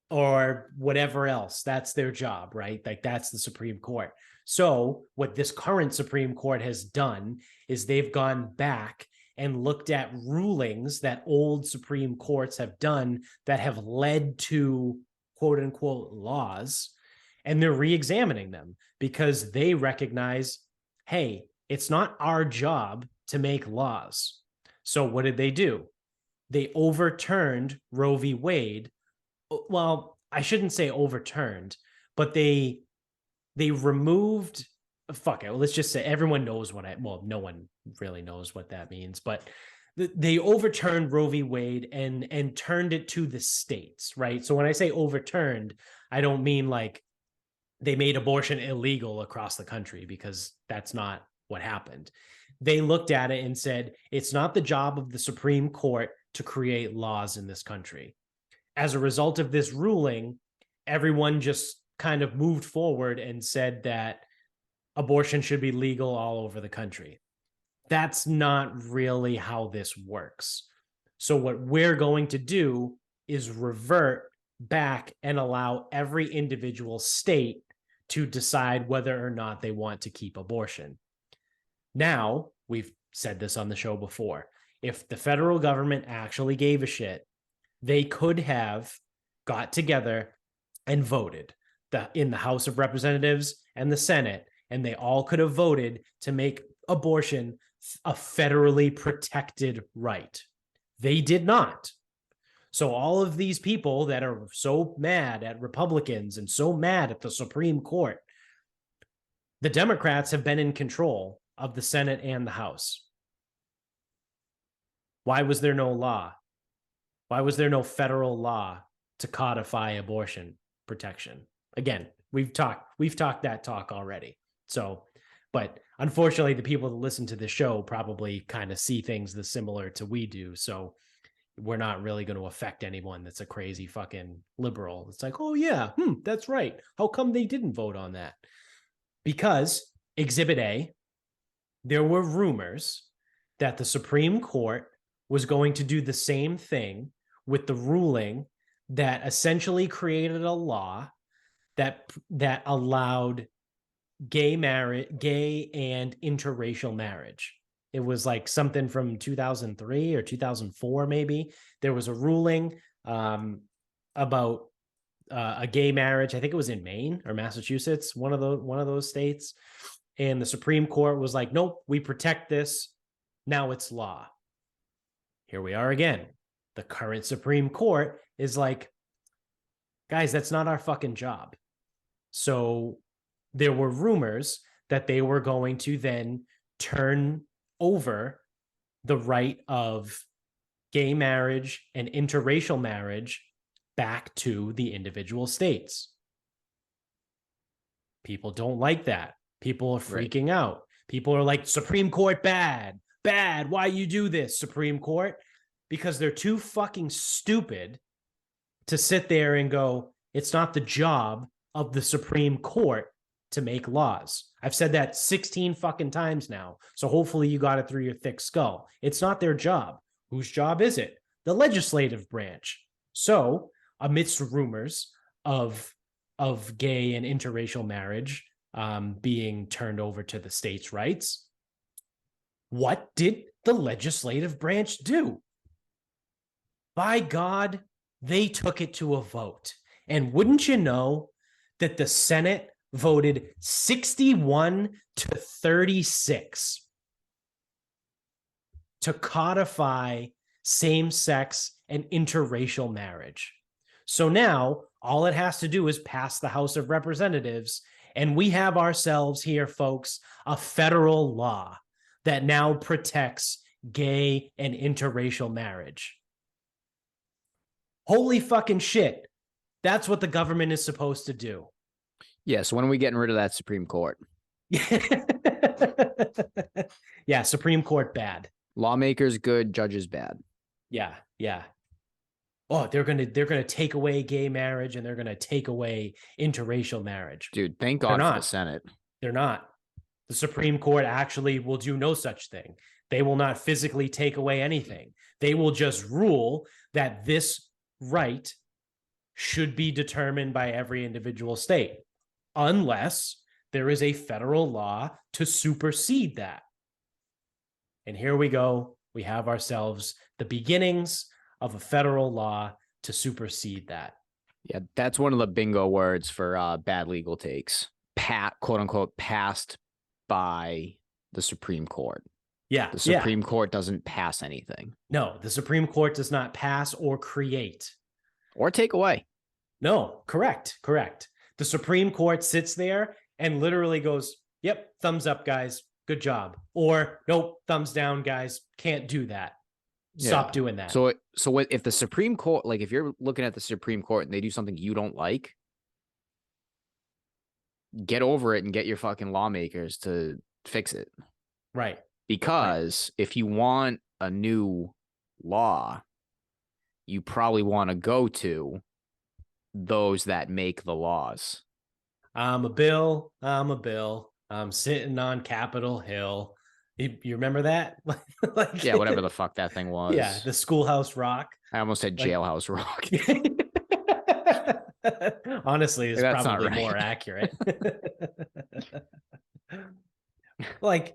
Or whatever else. That's their job, right? Like that's the Supreme Court. So what this current Supreme Court has done is they've gone back and looked at rulings that old Supreme Courts have done that have led to quote unquote laws. And they're re-examining them because they recognize, hey, it's not our job to make laws. So what did they do? They overturned Roe v. Wade. Well, I shouldn't say overturned, but they removed, fuck it. Let's just say everyone knows no one really knows what that means, but they overturned Roe v. Wade and turned it to the states, right? So when I say overturned, I don't mean like they made abortion illegal across the country, because that's not what happened. They looked at it and said, it's not the job of the Supreme Court to create laws in this country. As a result of this ruling, everyone just kind of moved forward and said that abortion should be legal all over the country. That's not really how this works. So what we're going to do is revert back and allow every individual state to decide whether or not they want to keep abortion. Now, we've said this on the show before, if the federal government actually gave a shit, they could have got together and voted in the House of Representatives and the Senate, and they all could have voted to make abortion a federally protected right. They did not. So all of these people that are so mad at Republicans and so mad at the Supreme Court, the Democrats have been in control of the Senate and the House. Why was there no law? Why was there no federal law to codify abortion protection? Again, we've talked that talk already. So, but unfortunately, the people that listen to the show probably kind of see things the similar to we do. So we're not really going to affect anyone that's a crazy fucking liberal. It's like, oh yeah, that's right. How come they didn't vote on that? Because Exhibit A, there were rumors that the Supreme Court was going to do the same thing with the ruling that essentially created a law that allowed gay and interracial marriage. It was like something from 2003 or 2004, maybe. There was a ruling about a gay marriage. I think it was in Maine or Massachusetts, one of those states. And the Supreme Court was like, nope, we protect this. Now it's law. Here we are again. The current Supreme Court is like, guys, that's not our fucking job. So there were rumors that they were going to then turn over the right of gay marriage and interracial marriage back to the individual states. People don't like that. People are freaking out. People are like, Supreme Court bad, bad. Why you do this, Supreme Court? Because they're too fucking stupid to sit there and go, it's not the job of the Supreme Court to make laws. I've said that 16 fucking times now. So hopefully you got it through your thick skull. It's not their job. Whose job is it? The legislative branch. So amidst rumors of gay and interracial marriage being turned over to the states' rights, what did the legislative branch do? By God, they took it to a vote. And wouldn't you know that the Senate voted 61 to 36 to codify same-sex and interracial marriage. So now all it has to do is pass the House of Representatives, and we have ourselves here, folks, a federal law that now protects gay and interracial marriage. Holy fucking shit. That's what the government is supposed to do. Yeah, so when are we getting rid of that Supreme Court? Yeah, Supreme Court bad. Lawmakers good, judges bad. Yeah. Oh, they're gonna take away gay marriage and they're gonna take away interracial marriage. Dude, thank God for the Senate. They're not. The Supreme Court actually will do no such thing. They will not physically take away anything. They will just rule that this right should be determined by every individual state, unless there is a federal law to supersede that. And here we go. We have ourselves the beginnings of a federal law to supersede that. Yeah, that's one of the bingo words for bad legal takes. Quote unquote, passed by the Supreme Court. Yeah. The Supreme Court doesn't pass anything. No, the Supreme Court does not pass or create. Or take away. No, correct. The Supreme Court sits there and literally goes, yep, thumbs up, guys. Good job. Or nope, thumbs down, guys. Can't do that. Stop doing that. So if the Supreme Court, like if you're looking at the Supreme Court and they do something you don't like, get over it and get your fucking lawmakers to fix it. Right. Because if you want a new law, you probably want to go to those that make the laws. I'm a bill. I'm sitting on Capitol Hill. You remember that? Like, yeah, whatever the fuck that thing was. Yeah, the Schoolhouse Rock. I almost said Jailhouse Rock. Honestly, it's probably more accurate. Like,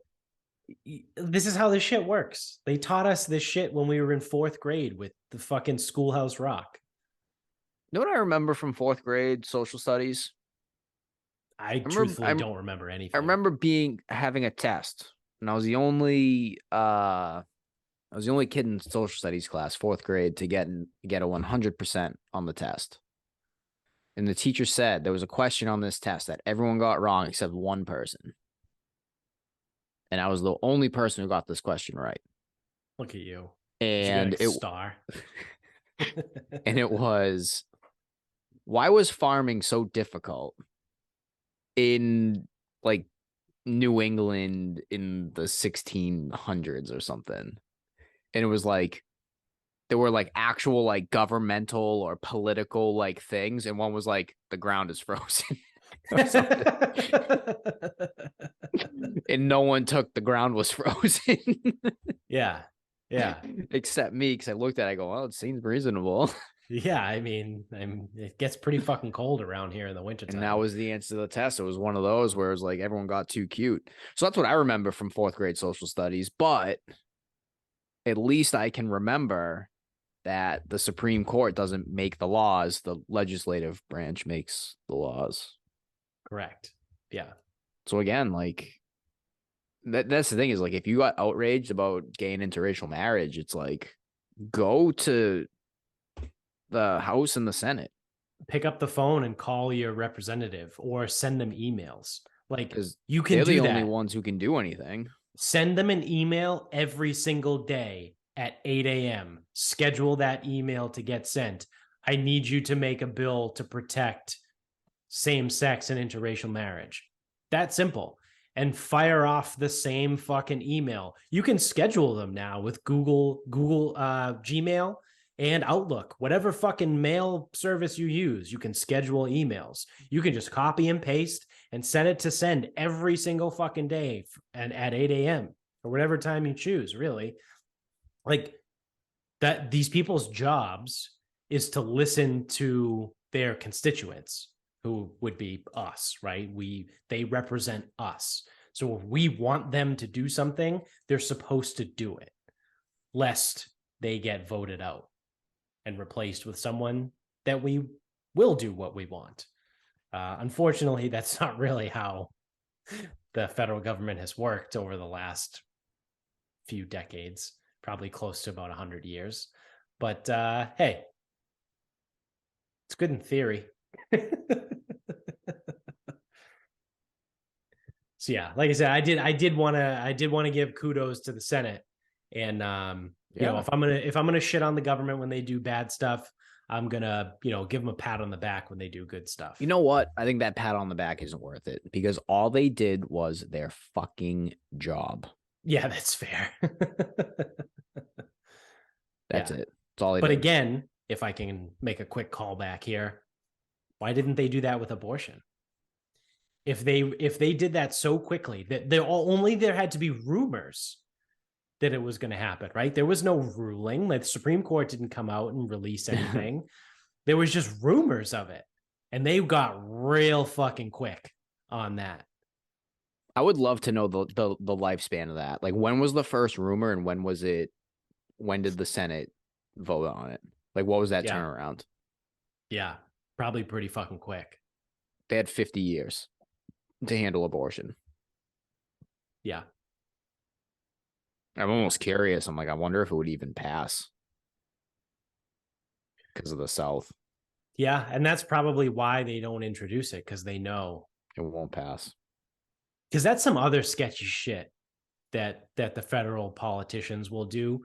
this is how this shit works. They taught us this shit when we were in 4th grade with the fucking Schoolhouse Rock. You know what I remember from 4th grade social studies? I truthfully don't remember anything. I remember having a test, and I was the only kid in social studies class, 4th grade, to get a 100% on the test. And the teacher said there was a question on this test that everyone got wrong except one person. And I was the only person who got this question right. Look at you. And star. And it was, why was farming so difficult in like New England in the 1600s or something? And it was like, there were like actual like governmental or political like things. And one was like, the ground is frozen. And no one took the ground was frozen. Yeah. Except me, because I looked at it, I go, well, it seems reasonable. Yeah, I mean, it gets pretty fucking cold around here in the wintertime. And that was the answer to the test. It was one of those where it was like everyone got too cute. So that's what I remember from 4th grade social studies. But at least I can remember that the Supreme Court doesn't make the laws. The legislative branch makes the laws. Correct. Yeah. So again, like, that's the thing is, like, if you got outraged about gay and interracial marriage, it's like, go to the House and the Senate. Pick up the phone and call your representative or send them emails. Like, Because you can they're do the that. only ones who can do anything. Send them an email every single day at 8 a.m. Schedule that email to get sent. I need you to make a bill to protect same-sex and interracial marriage. That simple. And fire off the same fucking email. You can schedule them now with Google Gmail and Outlook, whatever fucking mail service you use. You can schedule emails. You can just copy and paste and set it to send every single fucking day and at 8 a.m. or whatever time you choose, really. Like, that these people's jobs is to listen to their constituents, who would be us, right? They represent us. So if we want them to do something, they're supposed to do it, lest they get voted out and replaced with someone that we will do what we want. Unfortunately, that's not really how the federal government has worked over the last few decades, probably close to about 100 years. But hey, it's good in theory. So yeah, like I said, I did want to give kudos to the Senate, and you know, if I'm gonna shit on the government when they do bad stuff, I'm gonna, you know, give them a pat on the back when they do good stuff. You know what? I think that pat on the back isn't worth it because all they did was their fucking job. Yeah, that's fair. That's it. That's all they But did. again, if I can make a quick callback here, why didn't they do that with abortion? If they did that so quickly, that there had to be rumors that it was going to happen, right? There was no ruling. Like, the Supreme Court didn't come out and release anything. There was just rumors of it, and they got real fucking quick on that. I would love to know the lifespan of that. Like, when was the first rumor, and when was it? When did the Senate vote on it? Like, what was that turnaround? Yeah, probably pretty fucking quick. They had 50 years to handle abortion. Yeah. I'm almost curious. I'm like, I wonder if it would even pass because of the South. Yeah, and that's probably why they don't introduce it, because they know it won't pass. Because that's some other sketchy shit that the federal politicians will do.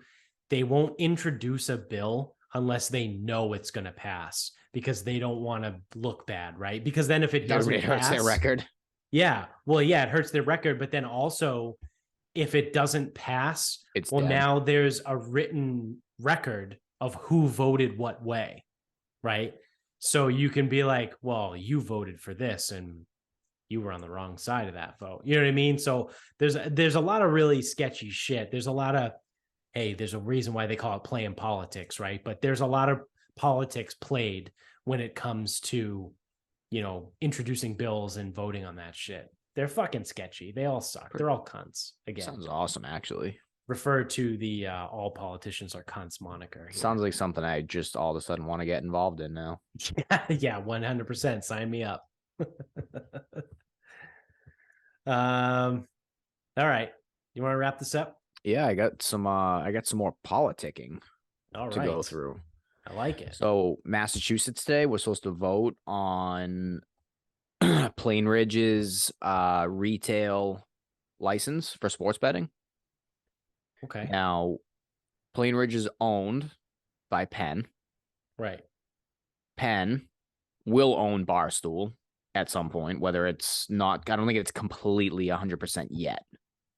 They won't introduce a bill unless they know it's going to pass, because they don't want to look bad, right? Because then if it doesn't it hurts their record. Yeah. Well, yeah, it hurts their record. But then also, if it doesn't pass, it's well, dead. now there's a written record of who voted what way, right? So you can be like, well, you voted for this and you were on the wrong side of that vote. You know what I mean? So there's a lot of really sketchy shit. There's a lot of, hey, there's a reason why they call it playing politics, right? But there's a lot of politics played when it comes to, you know, introducing bills and voting on that shit. They're fucking sketchy. They all suck. They're all cunts. Again, sounds awesome, actually. Refer to the all politicians are cunts moniker. Here. Sounds like something I just all of a sudden want to get involved in now. Yeah, 100%. Sign me up. All right. You want to wrap this up? Yeah, I got some more politicking to go through. I like it. So Massachusetts today was supposed to vote on Plain Ridge's retail license for sports betting. Okay. Now, Plain Ridge is owned by Penn. Right. Penn will own Barstool at some point, whether it's not, I don't think it's completely 100% yet.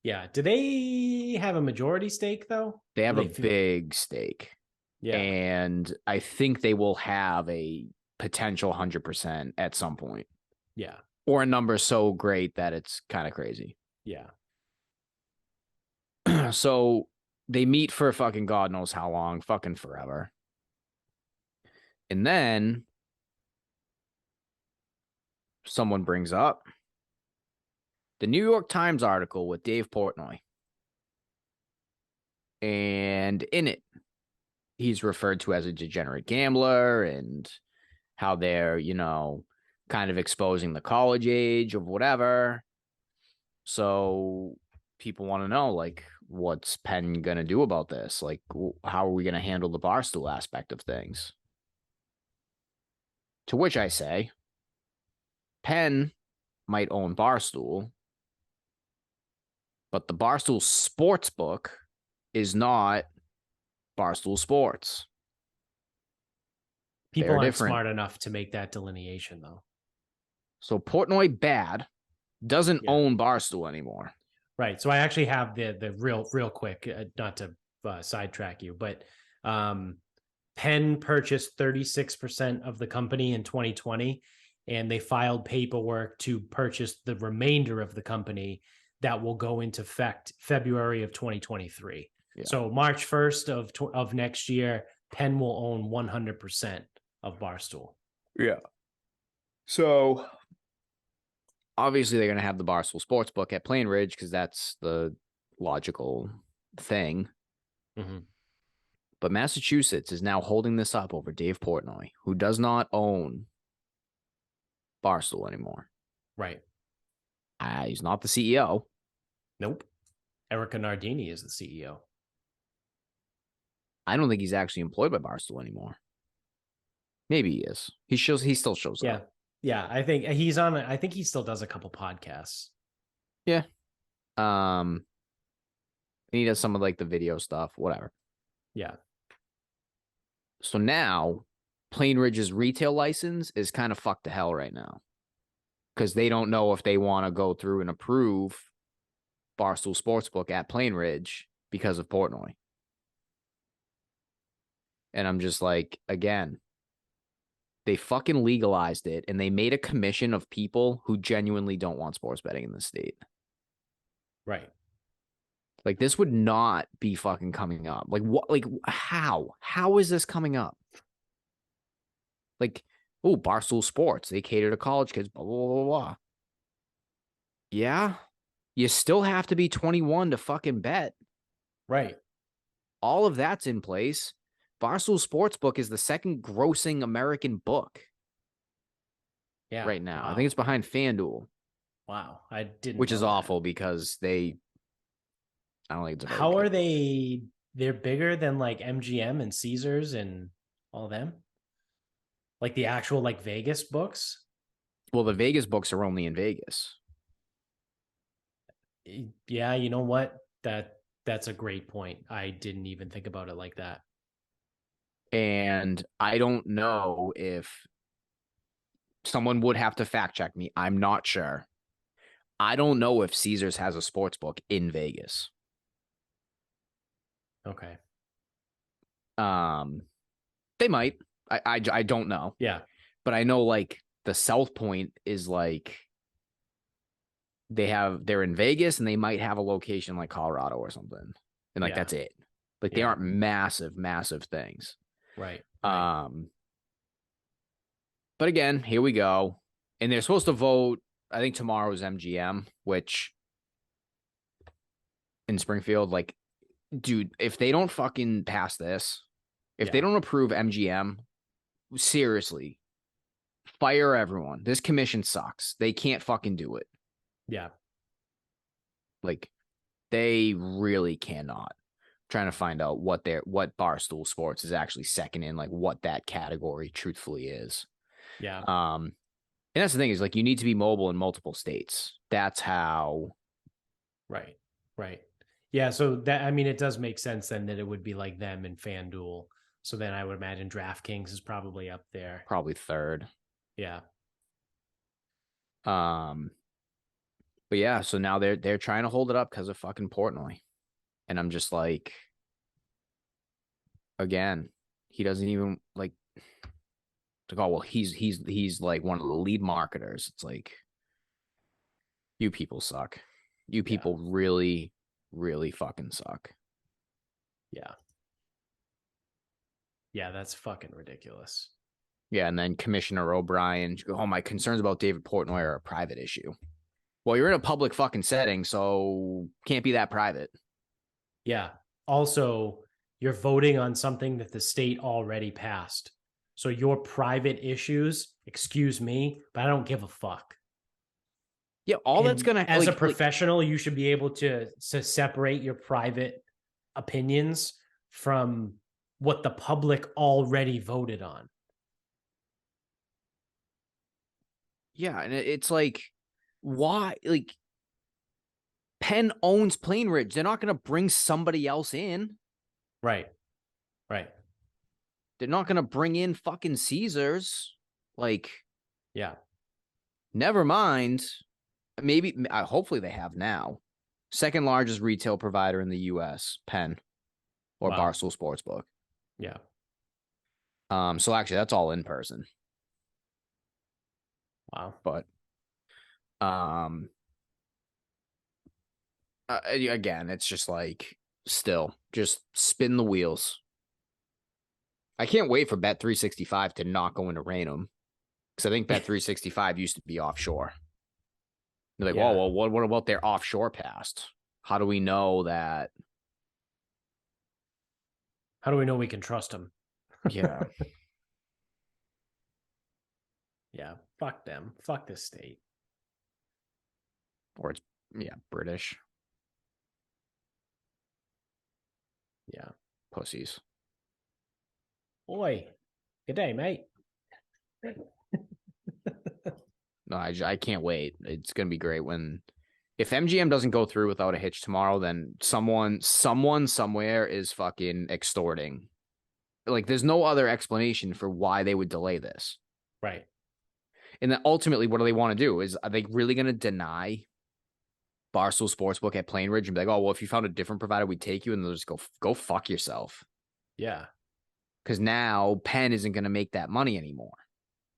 Yeah. Do they have a majority stake, though? They have a big stake. Yeah. And I think they will have a potential 100% at some point. Yeah. Or a number so great that it's kind of crazy. Yeah. So they meet for fucking God knows how long, fucking forever. And then someone brings up the New York Times article with Dave Portnoy. And in it, he's referred to as a degenerate gambler and how they're, you know, kind of exposing the college age of whatever. So people want to know, like, what's Penn going to do about this? Like, how are we going to handle the Barstool aspect of things? To which I say, Penn might own Barstool, but the Barstool Sportsbook is not Barstool Sports. People They're aren't different. smart enough to make that delineation, though. So Portnoy Bad doesn't own Barstool anymore. Right. So I actually have the real quick, not to sidetrack you, but Penn purchased 36% of the company in 2020, and they filed paperwork to purchase the remainder of the company that will go into effect February of 2023. Yeah. So March 1st of next year, Penn will own 100% of Barstool. Yeah. So obviously they're going to have the Barstool Sportsbook at Plain Ridge because that's the logical thing. Mm-hmm. But Massachusetts is now holding this up over Dave Portnoy, who does not own Barstool anymore. Right. He's not the CEO. Nope. Erica Nardini is the CEO. I don't think he's actually employed by Barstool anymore. Maybe he is. He still shows up. Yeah, I think he's on. I think he still does a couple podcasts. Yeah. And he does some of like the video stuff, whatever. Yeah. So now Plain Ridge's retail license is kind of fucked to hell right now because they don't know if they want to go through and approve Barstool Sportsbook at Plain Ridge because of Portnoy. And I'm just like, again, they fucking legalized it and they made a commission of people who genuinely don't want sports betting in the state. Right. Like this would not be fucking coming up. Like what? Like how? How is this coming up? Like, oh, Barstool Sports, they cater to college kids, blah, blah, blah, blah. Yeah. You still have to be 21 to fucking bet. Right. All of that's in place. Barstool Sportsbook is the second grossing American book. Yeah. Right now. Wow. I think it's behind FanDuel. Wow. I didn't Which is awful that. Because I don't think it's how are they? They're bigger than like MGM and Caesars and all of them? Like the actual like Vegas books? Well, the Vegas books are only in Vegas. Yeah, you know what? That's a great point. I didn't even think about it like that. And I don't know if someone would have to fact check me. I'm not sure. I don't know if Caesars has a sports book in Vegas. Okay. They might. I don't know. Yeah. But I know like the South Point is like they're in Vegas and they might have a location like Colorado or something. And like that's it. Like they aren't massive things. Right. But again, here we go. And they're supposed to vote, I think tomorrow's MGM, which in Springfield, like, dude, if they don't fucking pass this, if they don't approve MGM, seriously, fire everyone. This commission sucks. They can't fucking do it. Yeah. Like, they really cannot. I'm trying to find out what Barstool Sports is actually second in, like what that category truthfully is. Yeah. And that's the thing is like you need to be mobile in multiple states. That's how. Right. Yeah. So that, I mean, it does make sense then that it would be like them and FanDuel. So then I would imagine DraftKings is probably up there. Probably third. Yeah. But yeah, so now they're trying to hold it up because of fucking Portnoy. And I'm just like, again, he doesn't even like oh well, he's like one of the lead marketers. It's like you people suck. You people really, really fucking suck. Yeah. Yeah, that's fucking ridiculous. Yeah, and then Commissioner O'Brien, oh, my concerns about David Portnoy are a private issue. Well, you're in a public fucking setting, so can't be that private. Yeah. Also, you're voting on something that the state already passed. So your private issues, excuse me, but I don't give a fuck. Yeah, that's gonna as a professional, you should be able to separate your private opinions from what the public already voted on. Yeah, and it's like, why? Like, Penn owns Plainridge. They're not going to bring somebody else in. Right. Right. They're not going to bring in fucking Caesars. Like, Yeah. never mind. Maybe, hopefully they have now. Second largest retail provider in the U.S., Penn or Wow. Barstool Sportsbook. Yeah. So actually, that's all in person. Wow. But again, it's just like still just spin the wheels. I can't wait for Bet365 to not go into Raynham because I think Bet365 used to be offshore. They're like, Yeah. well, what about their offshore past? How do we know that? How do we know we can trust him? Yeah. Yeah. Fuck them. Fuck this state. Or it's, yeah, British Yeah. pussies. Oi. Good day, mate. No, I can't wait. It's going to be great when if MGM doesn't go through without a hitch tomorrow, then someone somewhere is fucking extorting. Like, there's no other explanation for why they would delay this. Right. And then ultimately, what do they want to do? Are they really going to deny Barstool Sportsbook at Plainridge and be like, oh, well, if you found a different provider, we'd take you, and they'll just go fuck yourself. Yeah. Because now Penn isn't going to make that money anymore.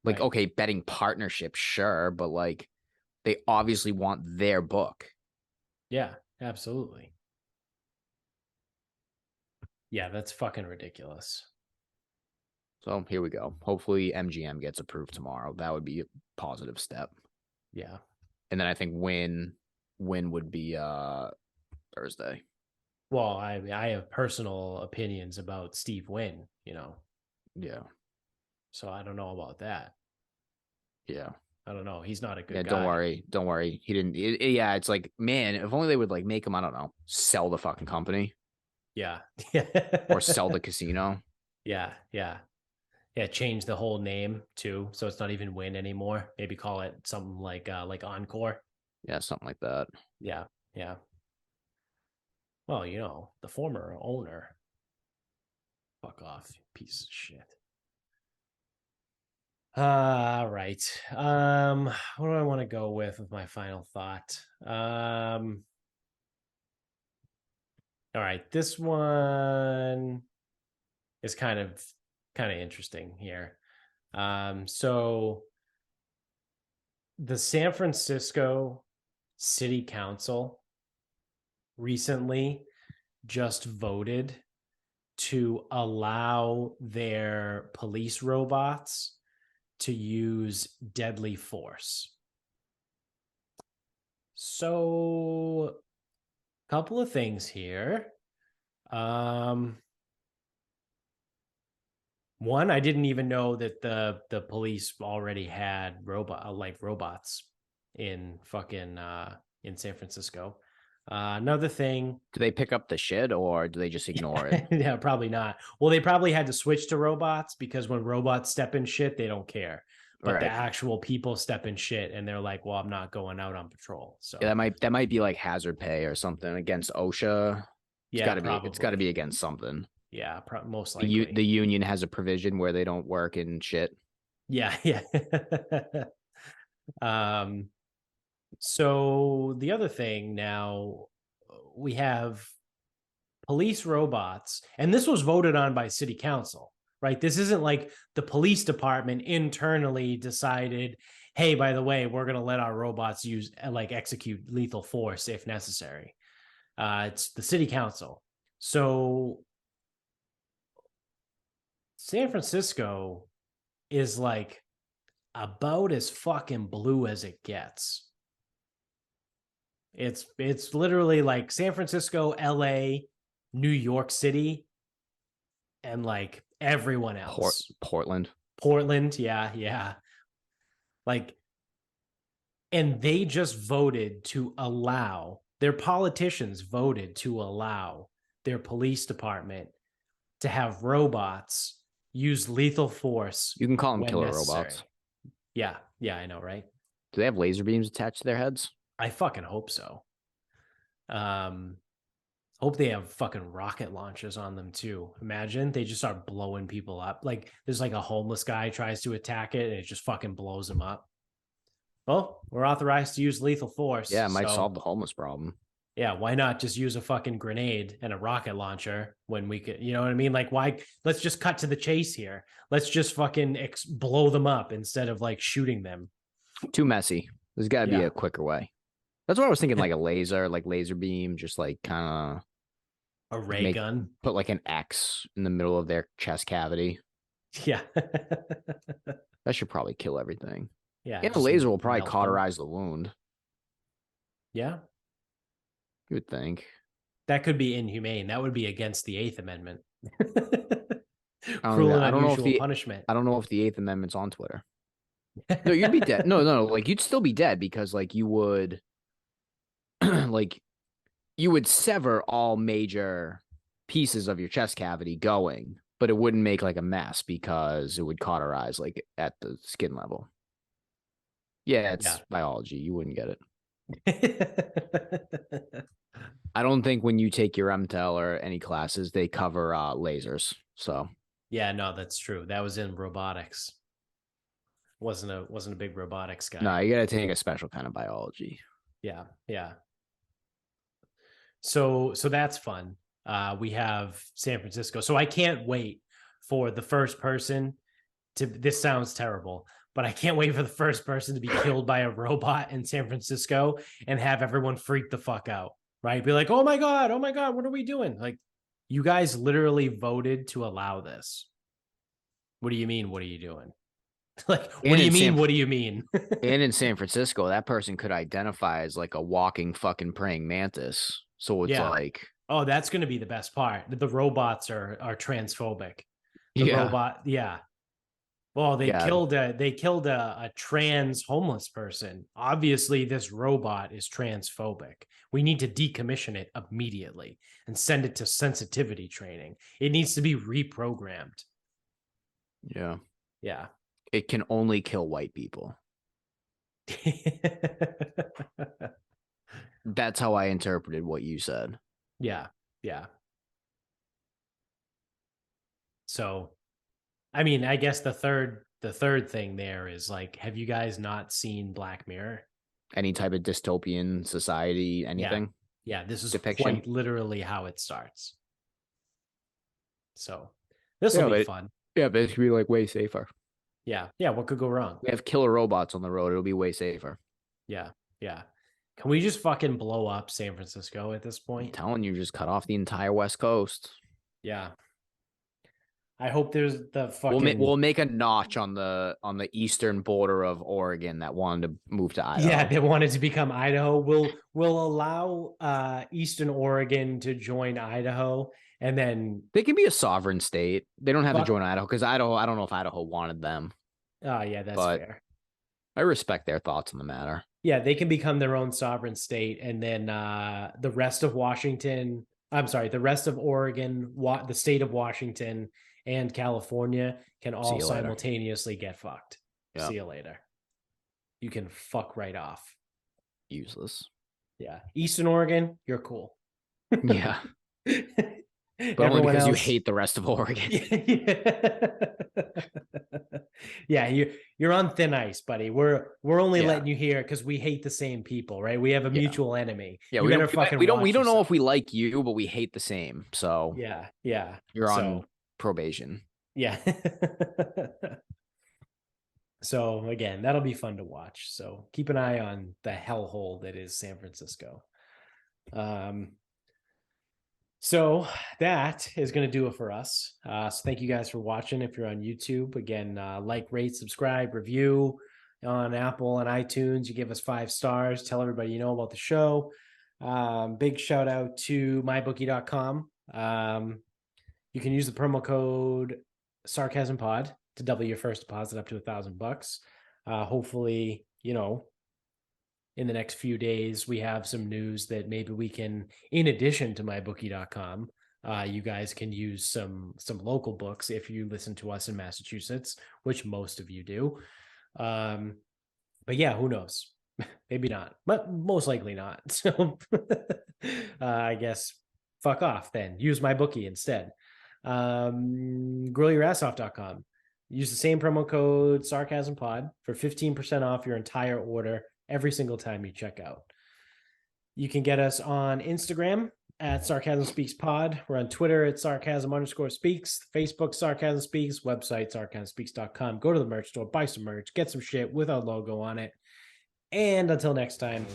Like, Right. okay, betting partnership, sure, but like they obviously want their book. Yeah. Absolutely. Yeah. That's fucking ridiculous. So here we go. Hopefully MGM gets approved tomorrow. That would be a positive step. Yeah. And then I think win would be Thursday. Well, I have personal opinions about Steve Wynn, you know. Yeah. So I don't know about that. Yeah. I don't know. He's not a good Yeah, guy. don't worry. He didn't. Yeah, it's like, man, if only they would like make him, I don't know, sell the fucking company Yeah. or sell the casino. Yeah. Yeah. Yeah. Change the whole name too. So it's not even Win anymore. Maybe call it something like Encore. Yeah, something like that. Yeah. Yeah. Well, you know, the former owner. Fuck off, piece of shit. All right. What do I want to go with my final thought? All right, this one is kind of interesting here. So the San Francisco City Council recently just voted to allow their police robots to use deadly force. So, a couple of things here. One, I didn't even know that the police already had robots in fucking in San Francisco. Another thing, Do they pick up the shit or do they just ignore it? yeah, probably not. Well, they probably had to switch to robots because when robots step in shit, they don't care. But the Right. actual people step in shit and they're like, well, I'm not going out on patrol. Yeah, So that might be like hazard pay or something against OSHA. yeah, It's got to probably. be against something. Yeah, most The likely. union has a provision where they don't work in shit. Yeah, yeah. um, so the other thing now we have police robots, and this was voted on by city council, right? This isn't like the police department internally decided, hey, by the way, we're going to let our robots use like execute lethal force if necessary. It's the city council. So San Francisco is like about as fucking blue as it gets. It's literally like San Francisco, LA, New York City, and like everyone else. Portland. Portland, yeah, yeah. Like, and they just voted to allow their politicians voted to allow their police department to have robots use lethal force You can call them when killer robots. necessary. Yeah, yeah, I know, right? Do they have laser beams attached to their heads? I fucking hope so. Hope they have fucking rocket launchers on them too. Imagine they just start blowing people up. Like there's like a homeless guy tries to attack it and it just fucking blows him up. Well, we're authorized to use lethal force. Yeah, it might so, solve the homeless problem. Yeah, why not just use a fucking grenade and a rocket launcher when we could, you know what I mean? Like, why? Let's just cut to the chase here. Let's just fucking blow them up instead of like shooting them. Too messy. There's got to be a quicker way. That's what I was thinking, like a laser beam, just like kind of a ray gun. Put like an X in the middle of their chest cavity. Yeah. That should probably kill everything. Yeah. And the laser will probably cauterize the wound. Yeah. You would think. That could be inhumane. That would be against the Eighth Amendment. Cruel and unusual punishment. I don't know if the Eighth Amendment's on Twitter. No, you'd be dead. No, like you'd still be dead because like you would like you would sever all major pieces of your chest cavity going, but it wouldn't make like a mess because it would cauterize like at the skin level. Yeah, it's biology. You wouldn't get it. I don't think when you take your MTEL or any classes, they cover lasers. So yeah, no, that's true. That was in robotics. Wasn't a big robotics guy. No, you got to take a special kind of biology. Yeah, yeah. So that's fun. We have San Francisco. So I can't wait for the first person to. This sounds terrible, but I can't wait for the first person to be killed by a robot in San Francisco and have everyone freak the fuck out. Right? Be like, oh my God, what are we doing? Like, you guys literally voted to allow this. What do you mean? What are you doing? Like, what do you mean? What do you mean? And in San Francisco, that person could identify as like a walking fucking praying mantis. So it's like, oh, that's going to be the best part. The robots are transphobic. Robot, Well, they killed a trans homeless person. Obviously, this robot is transphobic. We need to decommission it immediately and send it to sensitivity training. It needs to be reprogrammed. Yeah. Yeah. It can only kill white people. That's how I interpreted what you said. Yeah. Yeah. So, I mean, I guess the third thing there is like, have you guys not seen Black Mirror? Any type of dystopian society, anything? Yeah, this is quite literally how it starts. So this will be fun. Yeah, but it should be like way safer. Yeah. What could go wrong? We have killer robots on the road. It'll be way safer. Yeah. Can we just fucking blow up San Francisco at this point? I'm telling you, just cut off the entire West Coast. Yeah. I hope there's the fucking. We'll make a notch on the eastern border of Oregon that wanted to move to Idaho. Yeah, they wanted to become Idaho. We'll allow Eastern Oregon to join Idaho, and then they can be a sovereign state. They don't have to join Idaho because Idaho. I don't know if Idaho wanted them. Oh yeah, that's fair. I respect their thoughts on the matter. Yeah, they can become their own sovereign state, and then the rest of Washington. I'm sorry, the rest of Oregon, the state of Washington, and California can all simultaneously get fucked. Yep. See you later. You can fuck right off. Useless. Yeah. Eastern Oregon, you're cool. Yeah. But only because you hate the rest of Oregon. Yeah, you're on thin ice, buddy. We're only letting you here because we hate the same people, right? We have a mutual enemy. Yeah, we don't know if we like you, but we hate the same. So yeah. You're on probation. Yeah. So again, that'll be fun to watch. So keep an eye on the hellhole that is San Francisco. So that is going to do it for us. So thank you guys for watching. If you're on YouTube, again, like, rate, subscribe, review on Apple and iTunes. You give us 5 stars. Tell everybody you know about the show. Big shout out to mybookie.com. You can use the promo code Sarcasm Pod to double your first deposit up to $1,000. Hopefully, in the next few days, we have some news that maybe we can, in addition to mybookie.com, you guys can use some local books if you listen to us in Massachusetts, which most of you do. But yeah, who knows? Maybe not, but most likely not. So I guess fuck off then. Use my bookie instead. Grillyourassoff.com. Use the same promo code Sarcasm Pod for 15% off your entire order every single time you check out. You can get us on Instagram at Sarcasm Speaks Pod. We're on Twitter at Sarcasm_Speaks, Facebook Sarcasm Speaks, website sarcasmspeaks.com. Go to the merch store, buy some merch, get some shit with our logo on it. And until next time,